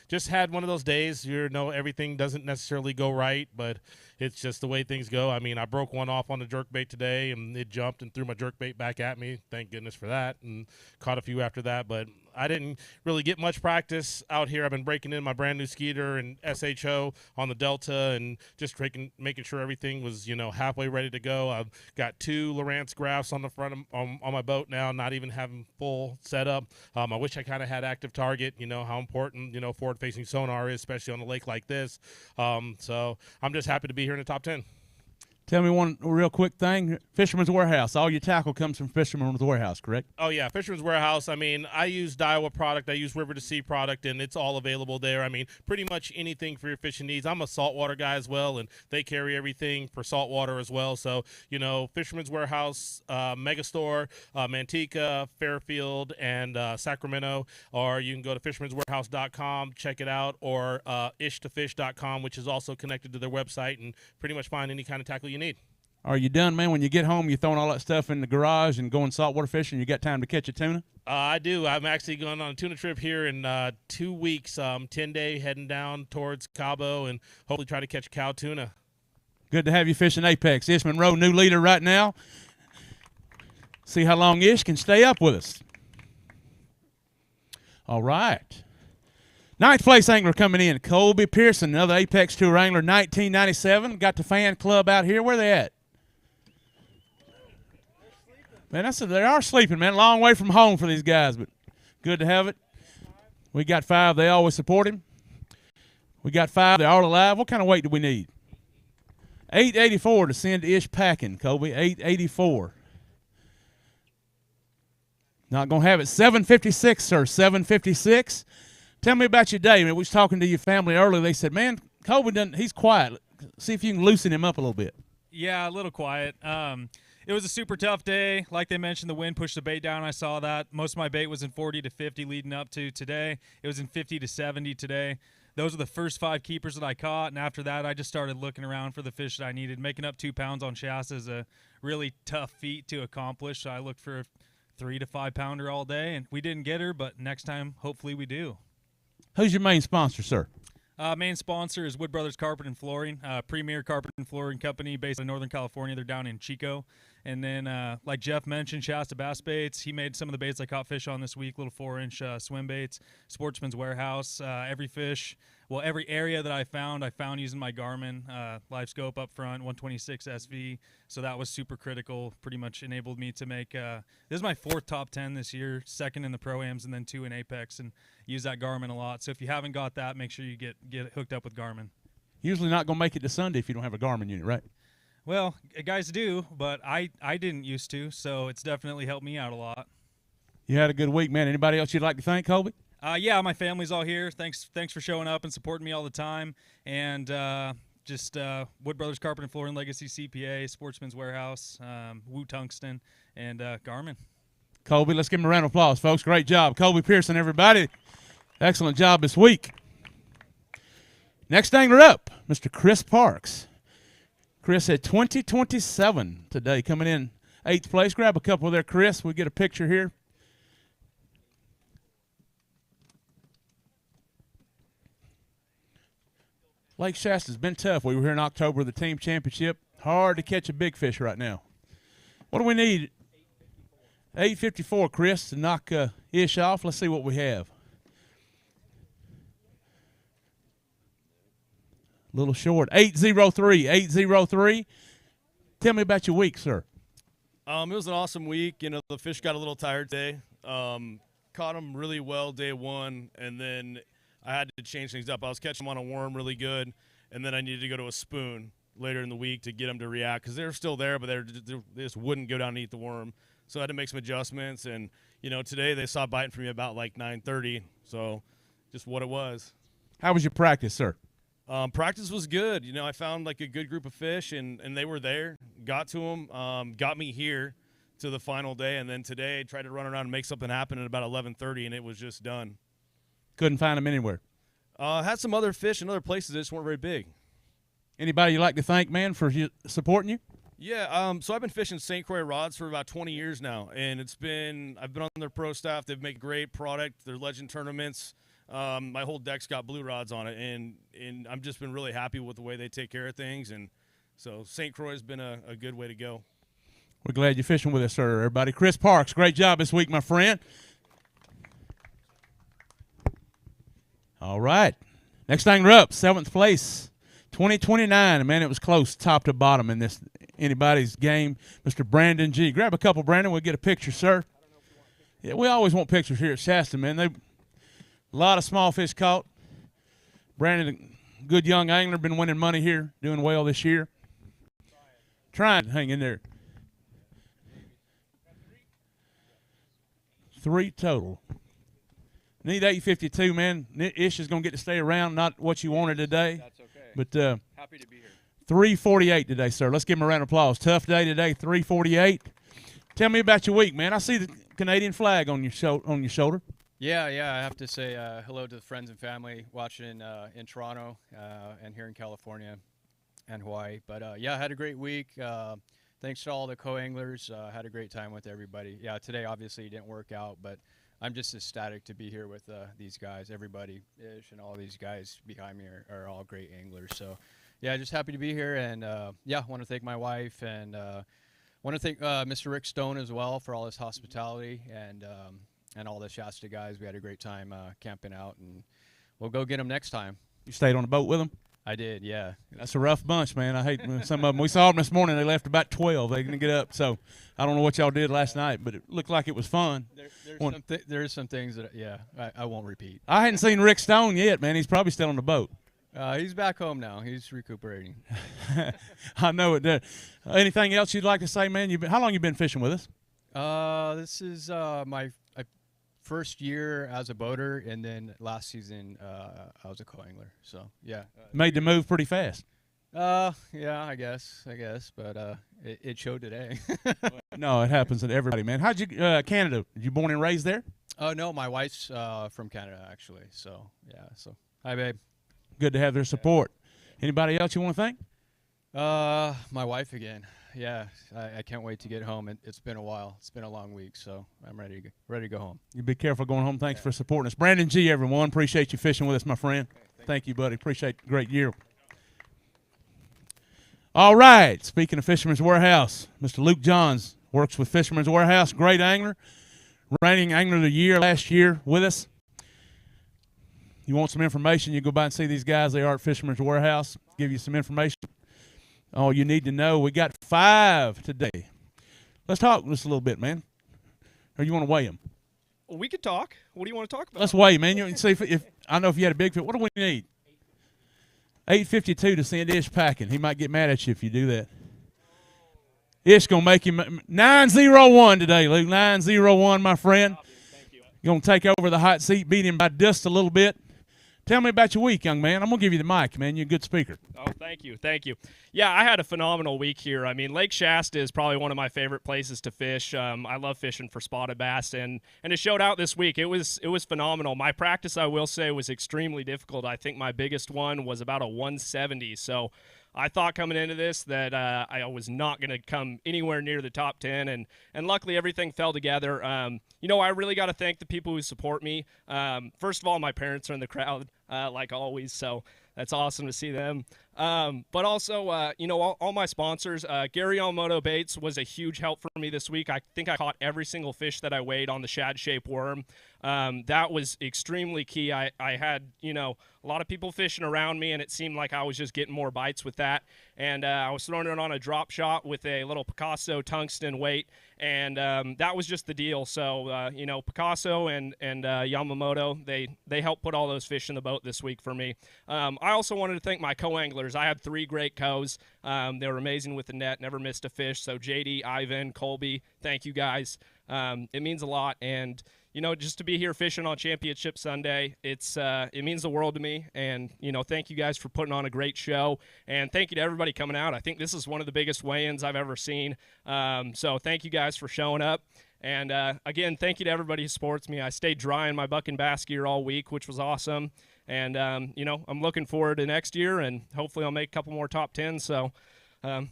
just had one of those days. You know, everything doesn't necessarily go right, but it's just the way things go. I mean, I broke one off on the jerk bait today, and it jumped and threw my jerk bait back at me. Thank goodness for that, and caught a few after that. But I didn't really get much practice out here. I've been breaking in my brand new Skeeter and SHO on the Delta, and just making sure everything was, you know, halfway ready to go. I've got 2 Lowrance graphs on the front of, on my boat now, not even having full setup. I wish I kind of had active target. You know how important, you know, forward-facing sonar is, especially on a lake like this. So I'm just happy to be here in the top 10. Tell me one real quick thing. Fisherman's Warehouse. All your tackle comes from Fisherman's Warehouse, correct? Oh, yeah, Fisherman's Warehouse. I mean, I use Daiwa product. I use River to Sea product, and it's all available there. I mean, pretty much anything for your fishing needs. I'm a saltwater guy as well, and they carry everything for saltwater as well. So, you know, Fisherman's Warehouse, Megastore, Manteca, Fairfield, and Sacramento. Or you can go to fishermanswarehouse.com, check it out, or ishtofish.com, which is also connected to their website, and pretty much find any kind of tackle you need. Are you done, man? When you get home, you throwing all that stuff in the garage and going saltwater fishing, you got time to catch a tuna? I do. I'm actually going on a tuna trip here in 2 weeks, 10-day, heading down towards Cabo, and hopefully try to catch a cow tuna. Good to have you fishing Apex. Ish Monroe, new leader right now. See how long Ish can stay up with us. All right. 9th place angler coming in, Colby Pearson, another Apex Tour angler, 1997. Got the fan club out here. Where they at? Man, they are sleeping, man. Long way from home for these guys, but good to have it. We got 5. They always support him. We got 5. They're all alive. What kind of weight do we need? 884 to send Ish packing, Colby. 884. Not going to have it. 756, sir. 756. Tell me about your day. Man, we was talking to your family earlier. They said, man, Colby he's quiet. See if you can loosen him up a little bit. Yeah, a little quiet. It was a super tough day. Like they mentioned, the wind pushed the bait down. I saw that. Most of my bait was in 40 to 50 leading up to today. It was in 50 to 70 today. Those are the first 5 keepers that I caught, and after that, I just started looking around for the fish that I needed. Making up 2 pounds on Shasta is a really tough feat to accomplish, so I looked for a 3 to 5 pounder all day, and we didn't get her, but next time, hopefully we do. Who's your main sponsor, sir? Main sponsor is Wood Brothers Carpet and Flooring, premier carpet and flooring company based in Northern California. They're down in Chico. And then, like Jeff mentioned, Shasta Bass Baits. He made some of the baits I caught fish on this week, little 4-inch swim baits. Sportsman's Warehouse. Every area that I found using my Garmin live scope up front, 126 SV. So that was super critical. Pretty much enabled me to make this is my 4th top 10 this year, 2nd in the Pro-Ams, and then 2 in Apex, and use that Garmin a lot. So if you haven't got that, make sure you get hooked up with Garmin. Usually not going to make it to Sunday if you don't have a Garmin unit, right? Well, guys do, but I didn't used to, so it's definitely helped me out a lot. You had a good week, man. Anybody else you'd like to thank, Colby? Yeah, my family's all here. Thanks for showing up and supporting me all the time. And just Wood Brothers Carpet and Flooring, Legacy CPA, Sportsman's Warehouse, Woo Tungsten, and Garmin. Colby, let's give him a round of applause, folks. Great job. Colby Pearson, everybody. Excellent job this week. Next angler up, Mr. Chris Parks. Chris had 2027 today, coming in 8th place. Grab a couple there, Chris. We get a picture here. Lake Shasta's been tough. We were here in October of the team championship. Hard to catch a big fish right now. What do we need? 854, Chris, to knock Ish off. Let's see what we have. A little short. 803. 803. Tell me about your week, sir. It was an awesome week. You know, the fish got a little tired today. Caught them really well day 1, and then I had to change things up. I was catching them on a worm really good, and then I needed to go to a spoon later in the week to get them to react because they were still there, but they just wouldn't go down and eat the worm. So I had to make some adjustments. And, you know, today they stopped biting for me about like 9:30. So just what it was. How was your practice, sir? Practice was good. You know, I found like a good group of fish, and they were there. Got to them, got me here to the final day, and then today I tried to run around and make something happen at about 11:30, and it was just done. Couldn't find them anywhere. Had some other fish in other places that just weren't very big. Anybody you'd like to thank, man, for supporting you? Yeah, so I've been fishing St. Croix rods for about 20 years now, and I've been on their pro staff. They make great product. Their legend tournaments. My whole deck's got blue rods on it, and I've just been really happy with the way they take care of things, and so St. Croix has been a good way to go. We're glad you're fishing with us, sir, everybody. Chris Parks, great job this week, my friend. All right. Next thing we're up, 7th place, 2029. And, man, it was close top to bottom in this anybody's game. Mr. Brandon G. Grab a couple, Brandon. We'll get a picture, sir. Yeah, we always want pictures here at Shasta, man. A lot of small fish caught. Brandon, a good young angler, been winning money here, doing well this year. Trying to hang in there. 3 total. Need 852, man. Ish is going to get to stay around, not what you wanted today. That's okay. But happy to be here. 348 today, sir. Let's give him a round of applause. Tough day today, 348. Tell me about your week, man. I see the Canadian flag on your shoulder. Yeah, I have to say hello to the friends and family watching in Toronto and here in California and Hawaii. But, yeah, I had a great week. Thanks to all the co-anglers. Had a great time with everybody. Yeah, today obviously didn't work out, but I'm just ecstatic to be here with these guys. Everybody, Ish, and all these guys behind me are all great anglers. So, yeah, just happy to be here. And, yeah, I want to thank my wife and want to thank Mr. Rick Stone as well for all his hospitality and all the Shasta guys. We had a great time camping out, and we'll go get them next time. You stayed on the boat with them? I did, yeah. That's a rough bunch, man. I hate some of them. We saw them this morning. They left about 12. They didn't get up. So I don't know what y'all did last night, but it looked like it was fun. There's some things that, yeah, I won't repeat. I hadn't seen Rick Stone yet, man. He's probably still on the boat. He's back home now. He's recuperating. I know it. Anything else you'd like to say, man? How long you been fishing with us? This is my first year as a boater, and then last season I was a co-angler. So yeah, made the move pretty fast. Yeah, I guess, but it showed today. No, it happens to everybody, man. How'd you Canada? You born and raised there? Oh no, my wife's from Canada actually. So yeah, so hi babe. Good to have their support. Anybody else you want to thank? My wife again. Yeah, I can't wait to get home. It's been a while. It's been a long week, so I'm ready to go home. You be careful going home. Thanks for supporting us. Brandon G, everyone. Appreciate you fishing with us, my friend. Thank you, buddy. Appreciate a great year. All right. Speaking of Fisherman's Warehouse, Mr. Luke Johns works with Fisherman's Warehouse. Great angler. Reigning Angler of the Year last year with us. You want some information, you go by and see these guys. They are at Fisherman's Warehouse. Give you some information. All you need to know. We got 5 today. Let's talk just a little bit, man. Or you want to weigh them? Well, we could talk. What do you want to talk about? Let's weigh, man. You can see if I know if you had a big fish. What do we need? 852 to send Ish packing. He might get mad at you if you do that. Ish gonna make him 901 today, Luke. 901, my friend. Thank you. You're gonna take over the hot seat, beat him by just a little bit. Tell me about your week, young man. I'm going to give you the mic, man. You're a good speaker. Oh, thank you. Thank you. Yeah, I had a phenomenal week here. I mean, Lake Shasta is probably one of my favorite places to fish. I love fishing for spotted bass, and it showed out this week. It was phenomenal. My practice, I will say, was extremely difficult. I think my biggest one was about a 170, so I thought coming into this that I was not going to come anywhere near the top 10, and luckily everything fell together. I really got to thank the people who support me. First of all, my parents are in the crowd, like always, so that's awesome to see them. But also, all my sponsors. Gary Yamamoto Baits was a huge help for me this week. I think I caught every single fish that I weighed on the shad-shaped worm. That was extremely key. I had, a lot of people fishing around me, and it seemed like I was just getting more bites with that. And I was throwing it on a drop shot with a little Picasso tungsten weight, and that was just the deal. So, Picasso and Yamamoto, they helped put all those fish in the boat this week for me. I also wanted to thank my co-anglers. co-anglers. I had 3 great co's. They were amazing with the net, never missed a fish. So JD, Ivan, Colby, thank you guys. It means a lot. And, you know, just to be here fishing on Championship Sunday, it means the world to me. And, you know, thank you guys for putting on a great show. And thank you to everybody coming out. I think this is one of the biggest weigh-ins I've ever seen. So thank you guys for showing up. And, again, thank you to everybody who supports me. I stayed dry in my buck and bass gear all week, which was awesome. And, you know, I'm looking forward to next year, and hopefully I'll make a couple more top 10s. So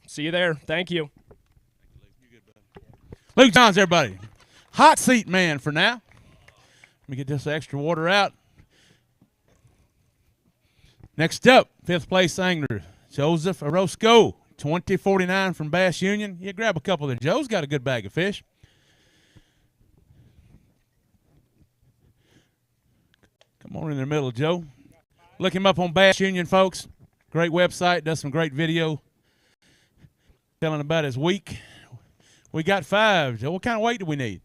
see you there. Thank you. Luke Johns, everybody. Hot seat man for now. Let me get this extra water out. Next up, 5th place angler, Joseph Orozco, 2049 from Bass Union. Yeah, grab a couple there. Joe's got a good bag of fish. Come on in the middle, Joe. Look him up on Bass Union, folks. Great website, does some great video telling about his week. We got 5. Joe, what kind of weight do we need?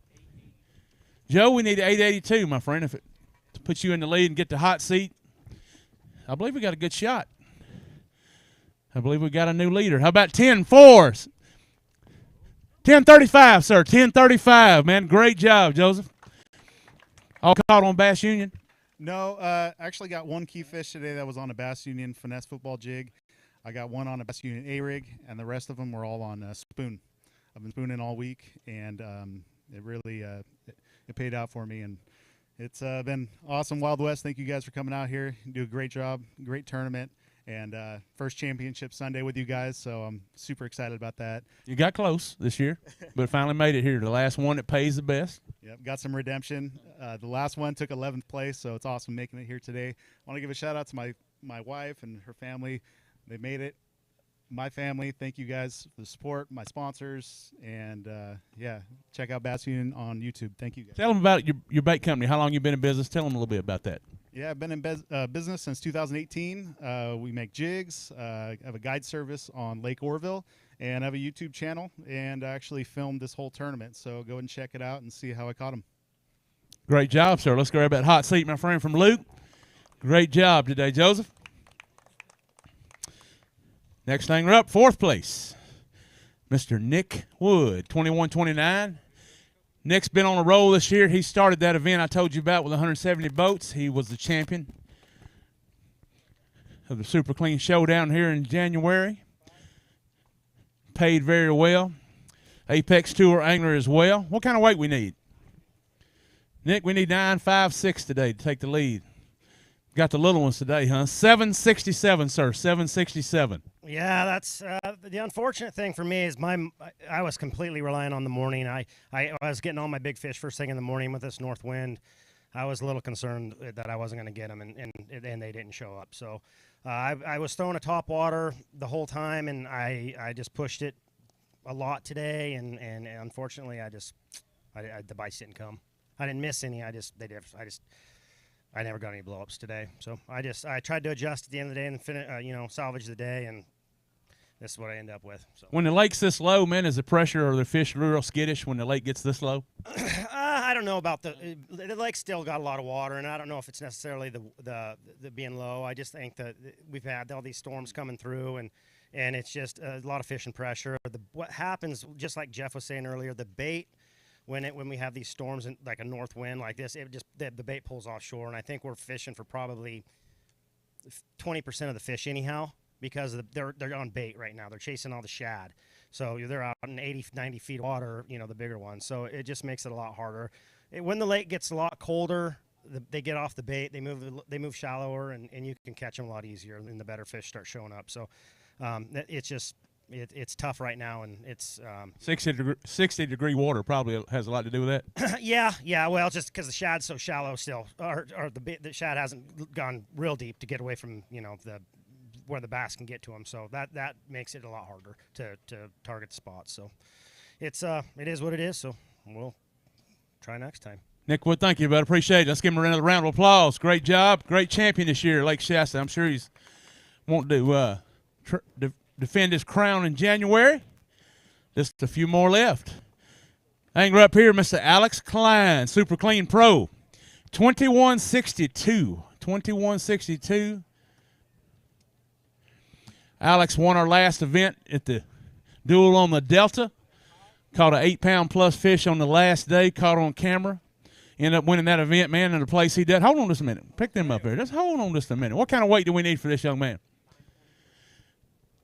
Joe, we need 882, my friend, to put you in the lead and get the hot seat. I believe we got a good shot. I believe we got a new leader. How about 10-4s? 1035, sir, 1035, man. Great job, Joseph. All caught on Bass Union? No, actually got 1 key fish today that was on a Bass Union finesse football jig. I got 1 on a Bass Union A-rig, and the rest of them were all on spoon. I've been spooning all week, and it really it paid out for me. And it's been awesome, Wild West. Thank you guys for coming out here. You do a great job, great tournament, and first Championship Sunday with you guys, so I'm super excited about that. You got close this year, but finally made it here. The last one that pays the best. Yep, got some redemption. The last one took 11th place, so it's awesome making it here today. I want to give a shout out to my wife and her family. They made it. My family, thank you guys for the support, my sponsors, and yeah, check out Bass Union on YouTube. Thank you guys. Tell them about your bait company. How long you been in business? Tell them a little bit about that. Yeah, I've been in business since 2018. We make jigs. I have a guide service on Lake Orville, and I have a YouTube channel, and I actually filmed this whole tournament. So go and check it out and see how I caught them. Great job, sir. Let's grab that hot seat, my friend, from Luke. Great job today, Joseph. Next thing, we're up, 4th place, Mr. Nick Wood, 2129. Nick's been on a roll this year. He started that event I told you about with 170 boats. He was the champion of the Super Clean Showdown here in January. Paid very well. Apex Tour angler as well. What kind of weight we need? Nick, we need 956 today to take the lead. Got the little ones today, huh? 767, sir, 767. Yeah, that's the unfortunate thing for me is I was completely relying on the morning. I was getting all my big fish first thing in the morning with this north wind. I was a little concerned that I wasn't going to get them, and they didn't show up. So I was throwing a top water the whole time, and I just pushed it a lot today, and unfortunately the bites didn't come. I didn't miss any. I never got any blow-ups today. So I tried to adjust at the end of the day and salvage the day, and this is what I end up with. So. When the lake's this low, man, is the pressure or the fish real skittish when the lake gets this low? I don't know about the lake still got a lot of water, and I don't know if it's necessarily the being low. I just think that we've had all these storms coming through, and it's just a lot of fish and pressure. What happens, just like Jeff was saying earlier, the bait, when we have these storms and like a north wind like this, the bait pulls offshore, and I think we're fishing for probably 20% of the fish anyhow, because they're on bait right now. They're chasing all the shad, so they're out in 80, 90 feet of water, the bigger ones. So it just makes it a lot harder. When the lake gets a lot colder, they get off the bait, they move shallower, and you can catch them a lot easier, and the better fish start showing up. So it's just. It's tough right now, and it's 60-degree water probably has a lot to do with that. yeah. Well, just because the shad's so shallow still, or the shad hasn't gone real deep to get away from where the bass can get to them. So that makes it a lot harder to target the spots. So it is what it is. So we'll try next time. Nick Wood, thank you, bud. Appreciate it. Let's give him another round of applause. Great job, great champion this year, Lake Shasta. I'm sure he's wanting to defend his crown in January. Just a few more left. Angler up here, Mr. Alex Klein, Super Clean Pro, 2162. 2162. Alex won our last event at the duel on the Delta. Caught an 8-pound plus fish on the last day, caught on camera. Ended up winning that event, man, in the place he did. Hold on just a minute. Pick them up here. Just hold on just a minute. What kind of weight do we need for this young man?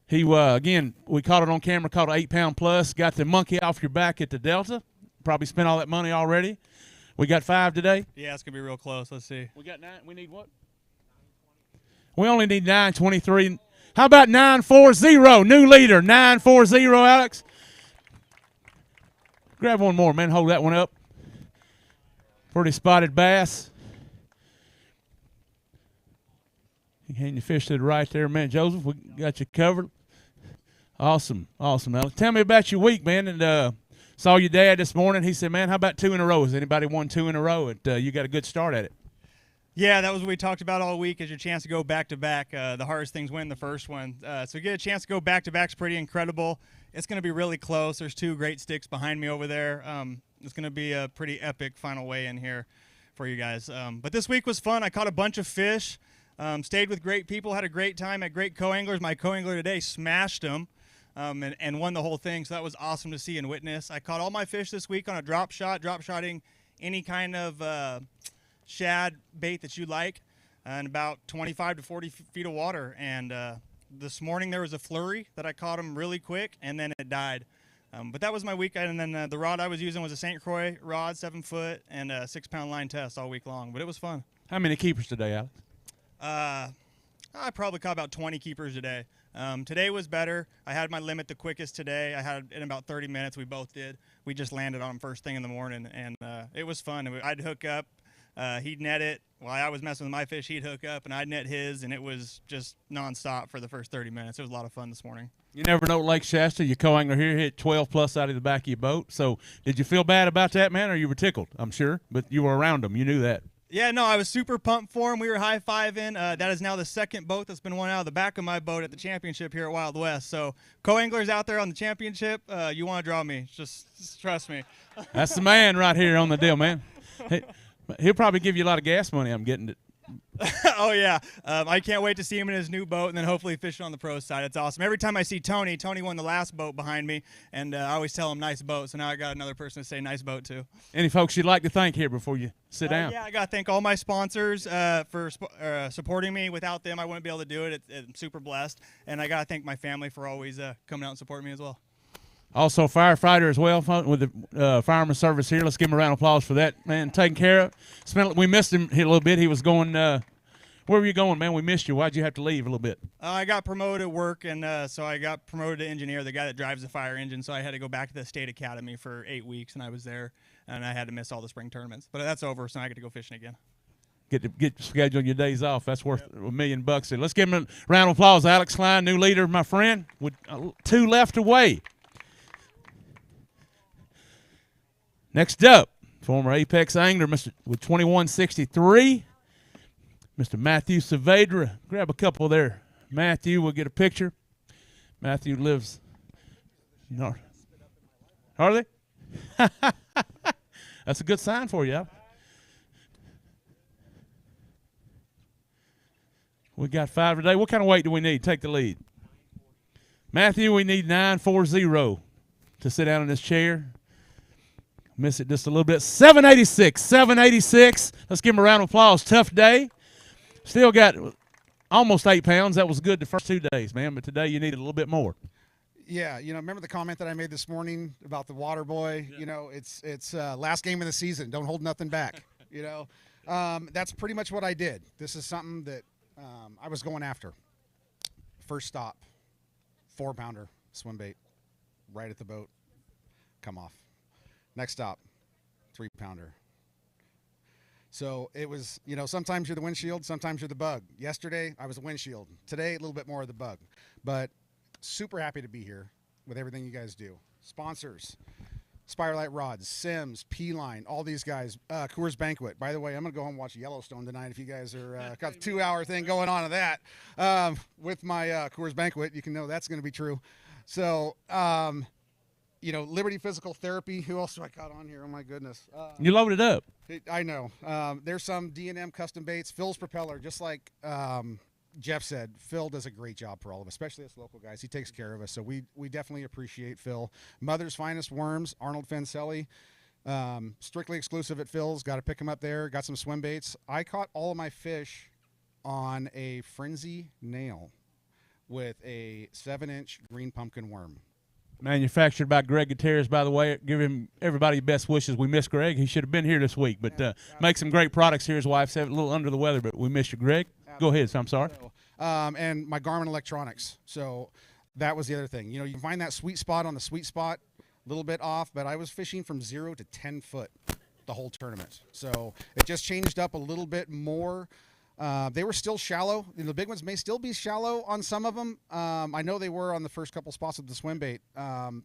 He, again, we caught it on camera, caught an 8-pound plus, got the monkey off your back at the Delta. Probably spent all that money already. We got 5 today. Yeah, it's going to be real close. Let's see. We got 9. We need what? We only need 923. How about 940? New leader, 940, Alex. Grab one more, man. Hold that one up. Pretty spotted bass. You hang your fish to the right there, man. Joseph, we got you covered. Awesome, awesome, Alex. Tell me about your week, man. And saw your dad this morning. He said, man, how about 2 in a row? Has anybody won 2 in a row? You got a good start at it. Yeah, that was what we talked about all week, is your chance to go back-to-back. The hardest things win the first one. So get a chance to go back-to-back is pretty incredible. It's going to be really close. There's 2 great sticks behind me over there. It's going to be a pretty epic final weigh-in here for you guys. But this week was fun. I caught a bunch of fish, stayed with great people, had a great time at great co-anglers. My co-angler today smashed them and won the whole thing, so that was awesome to see and witness. I caught all my fish this week on a drop shotting any kind of shad bait that you like, and about 25 to 40 feet of water. And this morning there was a flurry that I caught them really quick, and then it died. But that was my weekend. And then the rod I was using was a St. Croix rod, 7 foot, and a 6-pound line test all week long. But it was fun. How many keepers today, Alex? I probably caught about 20 keepers today. Today was better. I had my limit the quickest today. I had it in about 30 minutes. We both did. We just landed on them first thing in the morning, and it was fun. I'd hook up. He'd net it. While I was messing with my fish, he'd hook up, and I'd net his, and it was just nonstop for the first 30 minutes. It was a lot of fun this morning. You never know, Lake Shasta, your co-angler here hit 12 plus out of the back of your boat. So did you feel bad about that, man, or you were tickled? I'm sure, but you were around him. You knew that. Yeah, no, I was super pumped for him. We were high-fiving. That is now the second boat that's been won out of the back of my boat at the championship here at Wild West. So co-anglers out there on the championship, you want to draw me. Just trust me. That's the man right here on the deal, man. He'll probably give you a lot of gas money, I'm getting it. Oh, yeah. I can't wait to see him in his new boat and then hopefully fishing on the pro side. It's awesome. Every time I see Tony won the last boat behind me, and I always tell him nice boat. So now I got another person to say nice boat to. Any folks you'd like to thank here before you sit down? Yeah, I got to thank all my sponsors for supporting me. Without them, I wouldn't be able to do it. I'm super blessed. And I got to thank my family for always coming out and supporting me as well. Also, firefighter as well with the fireman service here. Let's give him a round of applause for that, man. Taken care of. We missed him here a little bit. He was going, where were you going, man? We missed you. Why'd you have to leave a little bit? I got promoted at work, and so I got promoted to engineer, the guy that drives the fire engine. So I had to go back to the state academy for 8 weeks, and I was there, and I had to miss all the spring tournaments. But that's over, so now I get to go fishing again. Get to schedule your days off. That's worth $1 million. Let's give him a round of applause. Alex Klein, new leader, my friend, with 2 left away. Next up, former Apex angler with 2163, Mr. Matthew Saavedra. Grab a couple there. Matthew, we'll get a picture. Matthew lives north. Are they? That's a good sign for you. We got 5 today. What kind of weight do we need? Take the lead. Matthew, we need 940 to sit down in this chair. Miss it just a little bit. 786. Let's give him a round of applause. Tough day. Still got almost 8 pounds. That was good the first 2 days, man. But today you needed a little bit more. Yeah, remember the comment that I made this morning about the water boy? Yeah. It's last game of the season. Don't hold nothing back. That's pretty much what I did. This is something that I was going after. First stop, 4-pounder swim bait, right at the boat. Come off. Next stop, 3-pounder. So it was, sometimes you're the windshield, sometimes you're the bug. Yesterday, I was the windshield. Today, a little bit more of the bug. But super happy to be here with everything you guys do. Sponsors, Spiralite Rods, Sims, P-Line, all these guys. Coors Banquet. By the way, I'm going to go home and watch Yellowstone tonight if you guys are got the 2-hour thing going on of that. With my Coors Banquet, you can know that's going to be true. So, Liberty Physical Therapy. Who else do I got on here? Oh, my goodness. You loaded up. I know. There's some D&M custom baits. Phil's Propeller, just like Jeff said, Phil does a great job for all of us, especially us local guys. He takes care of us, so we definitely appreciate Phil. Mother's Finest Worms, Arnold Fencelli, strictly exclusive at Phil's. Got to pick him up there. Got some swim baits. I caught all of my fish on a frenzy nail with a 7-inch green pumpkin worm. Manufactured by Greg Gutierrez, by the way. Give him everybody best wishes. We miss Greg. He should have been here this week, but make some great products here. His wife's a little under the weather, but we miss you, Greg. Go ahead. So I'm sorry. And my Garmin electronics. So that was the other thing. You know, you find that sweet spot on the sweet spot, a little bit off, but I was fishing from 0 to 10 foot the whole tournament. So it just changed up a little bit more. They were still shallow. The big ones may still be shallow on some of them. I know they were on the first couple spots of the swim bait.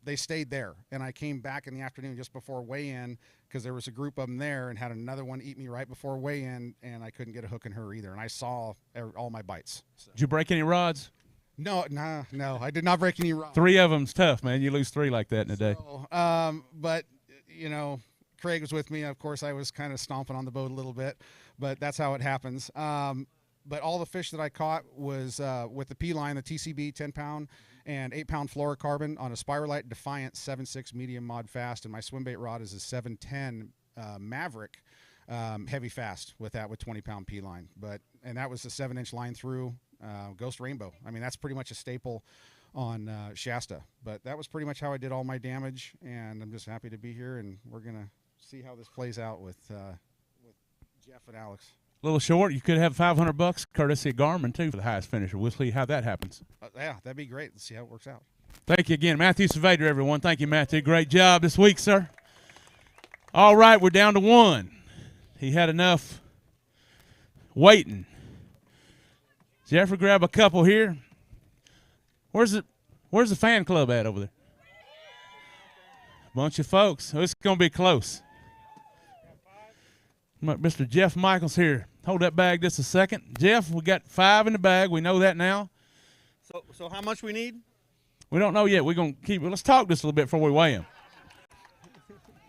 They stayed there, and I came back in the afternoon just before weigh-in because there was a group of them there and had another one eat me right before weigh-in, and I couldn't get a hook in her either, and I saw all my bites. So. Did you break any rods? No, I did not break any rods. 3 of them's tough, man. You lose 3 like that in a day. But, you know, Craig was with me. Of course, I was kind of stomping on the boat a little bit, but that's how it happens. But all the fish that I caught was with the P-line, the TCB 10-pound and 8-pound fluorocarbon on a Spiralite Defiant 7.6 medium mod fast, and my swim bait rod is a 710 Maverick heavy fast with 20-pound P-line. And that was a 7-inch line through Ghost Rainbow. I mean, that's pretty much a staple on Shasta. But that was pretty much how I did all my damage, and I'm just happy to be here, and we're gonna see how this plays out with Jeff and Alex. A little short. You could have $500 courtesy of Garmin too for the highest finisher. We'll see how that happens. Yeah, that'd be great. Let's see how it works out. Thank you again, Matthew Savader, everyone. Thank you, Matthew. Great job this week, sir. All right, we're down to 1. He had enough waiting. Jeffrey, grab a couple here. Where's the fan club at over there? Bunch of folks. Oh, it's going to be close. Mr. Jeff Michaels here. Hold that bag just a second. Jeff, we got 5 in the bag. We know that now. So how much we need? We don't know yet. We're going to keep it. Let's talk just a little bit before we weigh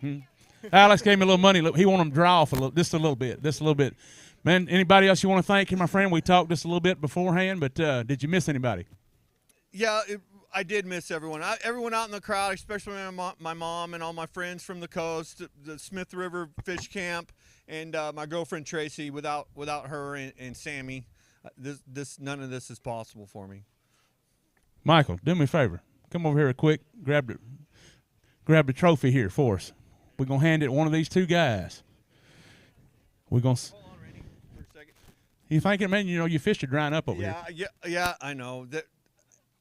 him. Alex gave me a little money. He wanted him to dry off just a little bit. Man, anybody else you want to thank? My friend, we talked just a little bit beforehand, but did you miss anybody? Yeah, I did miss everyone. Everyone out in the crowd, especially my mom and all my friends from the coast, the Smith River Fish Camp, and my girlfriend Tracy. Without her and Sammy, none of this is possible for me. Michael, do me a favor. Come over here quick. Grab the trophy here for us. We're gonna hand it to one of these 2 guys. We're gonna. Hold on, Randy, for a second. You thinking, man? You know your fish are drying up over here. Yeah. I know that.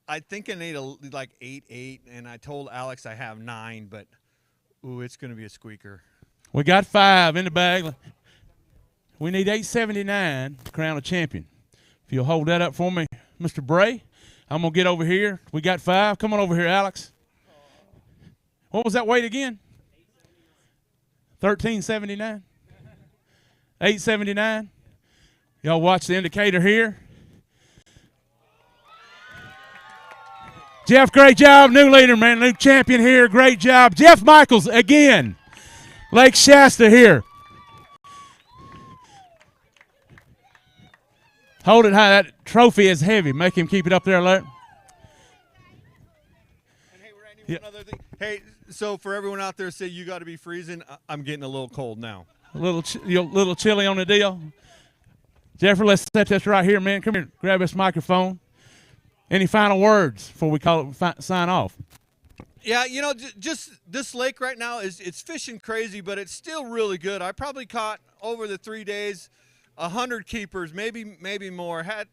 I think I need like 8, and I told Alex I have 9, but ooh, it's gonna be a squeaker. We got 5 in the bag. We need 879 to crown a champion. If you'll hold that up for me, Mr. Bray, I'm gonna get over here. We got 5. Come on over here, Alex. What was that weight again? 1379. 879. Y'all watch the indicator here. Jeff, great job. New leader, man. New champion here. Great job. Jeff Michaels again. Lake Shasta here. Hold it high. That trophy is heavy. Make him keep it up there, Larry. And hey, Randy, one other thing. Hey, so for everyone out there say you got to be freezing, I'm getting a little cold now. A little chilly on the deal. Jeffrey, let's set this right here, man. Come here. Grab this microphone. Any final words before we sign off? Yeah, you know, just this lake right now it's fishing crazy, but it's still really good. I probably caught over the 3 days 100 keepers, maybe more. Had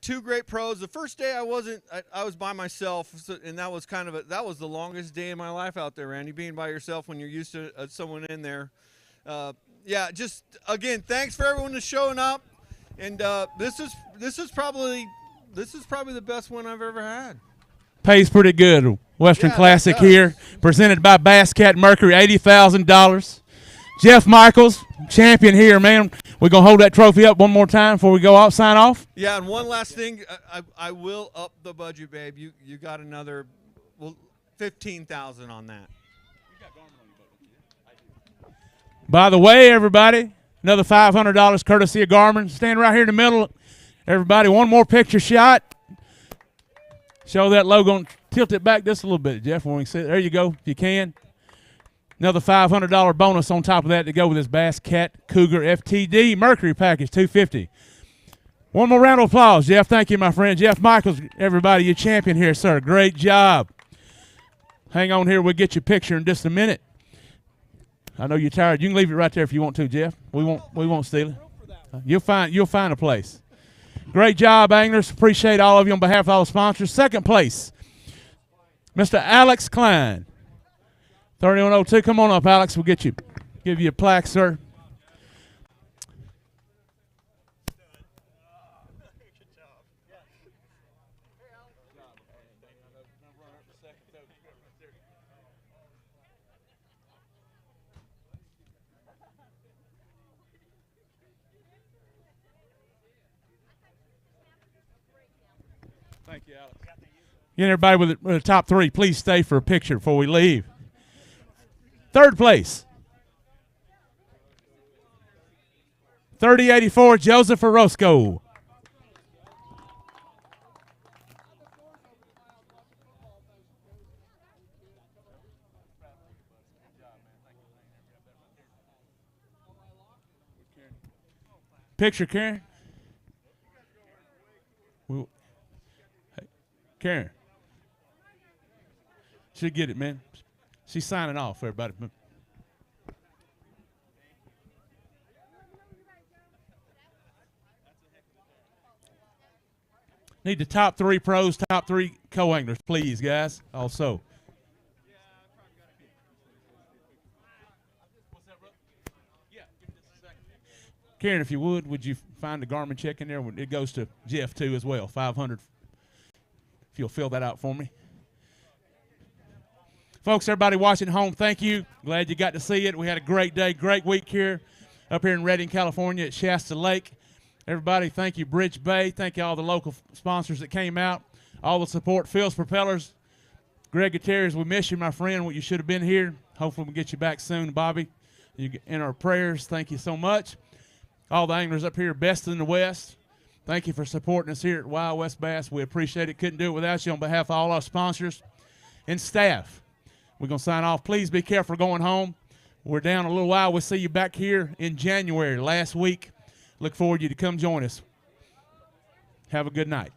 2 great pros. The first day I was by myself, and that was that was the longest day of my life out there, Randy, being by yourself when you're used to someone in there. Yeah, just again, thanks for everyone that's showing up, and this is probably the best one I've ever had. Pays pretty good. Western Classic here, presented by Bass Cat Mercury, $80,000. Jeff Michaels, champion here, man. We're going to hold that trophy up one more time before we go out, sign off. Yeah, and one last thing. I will up the budget, babe. You got another $15,000 on that. By the way, everybody, another $500 courtesy of Garmin. Stand right here in the middle. Everybody, one more picture shot. Show that logo and tilt it back just a little bit, Jeff, when we can see it. There you go, if you can. Another $500 bonus on top of that to go with this Bass Cat Cougar FTD Mercury package, $250. One more round of applause, Jeff. Thank you, my friend. Jeff Michaels, everybody, you champion here, sir. Great job. Hang on here. We'll get your picture in just a minute. I know you're tired. You can leave it right there if you want to, Jeff. We won't steal it. You'll find a place. Great job, anglers. Appreciate all of you on behalf of all the sponsors. Second place, Mr. Alex Klein. 3102. Come on up, Alex. We'll give you a plaque, sir. Thank you, Alex. Get everybody with the top three, please stay for a picture before we leave. Third place, 3084, Joseph Orozco. Picture, Karen. Hey, Karen. She'll get it, man. She's signing off, everybody. Need the top three pros, top three co-anglers, please, guys. Also. Karen, if you would you find the Garmin check in there? It goes to Jeff, too, as well, 500. If you'll fill that out for me. Folks, everybody watching at home, thank you. Glad you got to see it. We had a great day, great week here up here in Redding, California at Shasta Lake. Everybody, thank you, Bridge Bay. Thank you all the local sponsors that came out. All the support, Phil's Propellers. Greg Gutierrez, we miss you, my friend. You should have been here. Hopefully we'll get you back soon, Bobby. You in our prayers. Thank you so much. All the anglers up here, best in the West. Thank you for supporting us here at Wild West Bass. We appreciate it. Couldn't do it without you. On behalf of all our sponsors and staff, we're going to sign off. Please be careful going home. We're down a little while. We'll see you back here in January, last week. Look forward to you to come join us. Have a good night.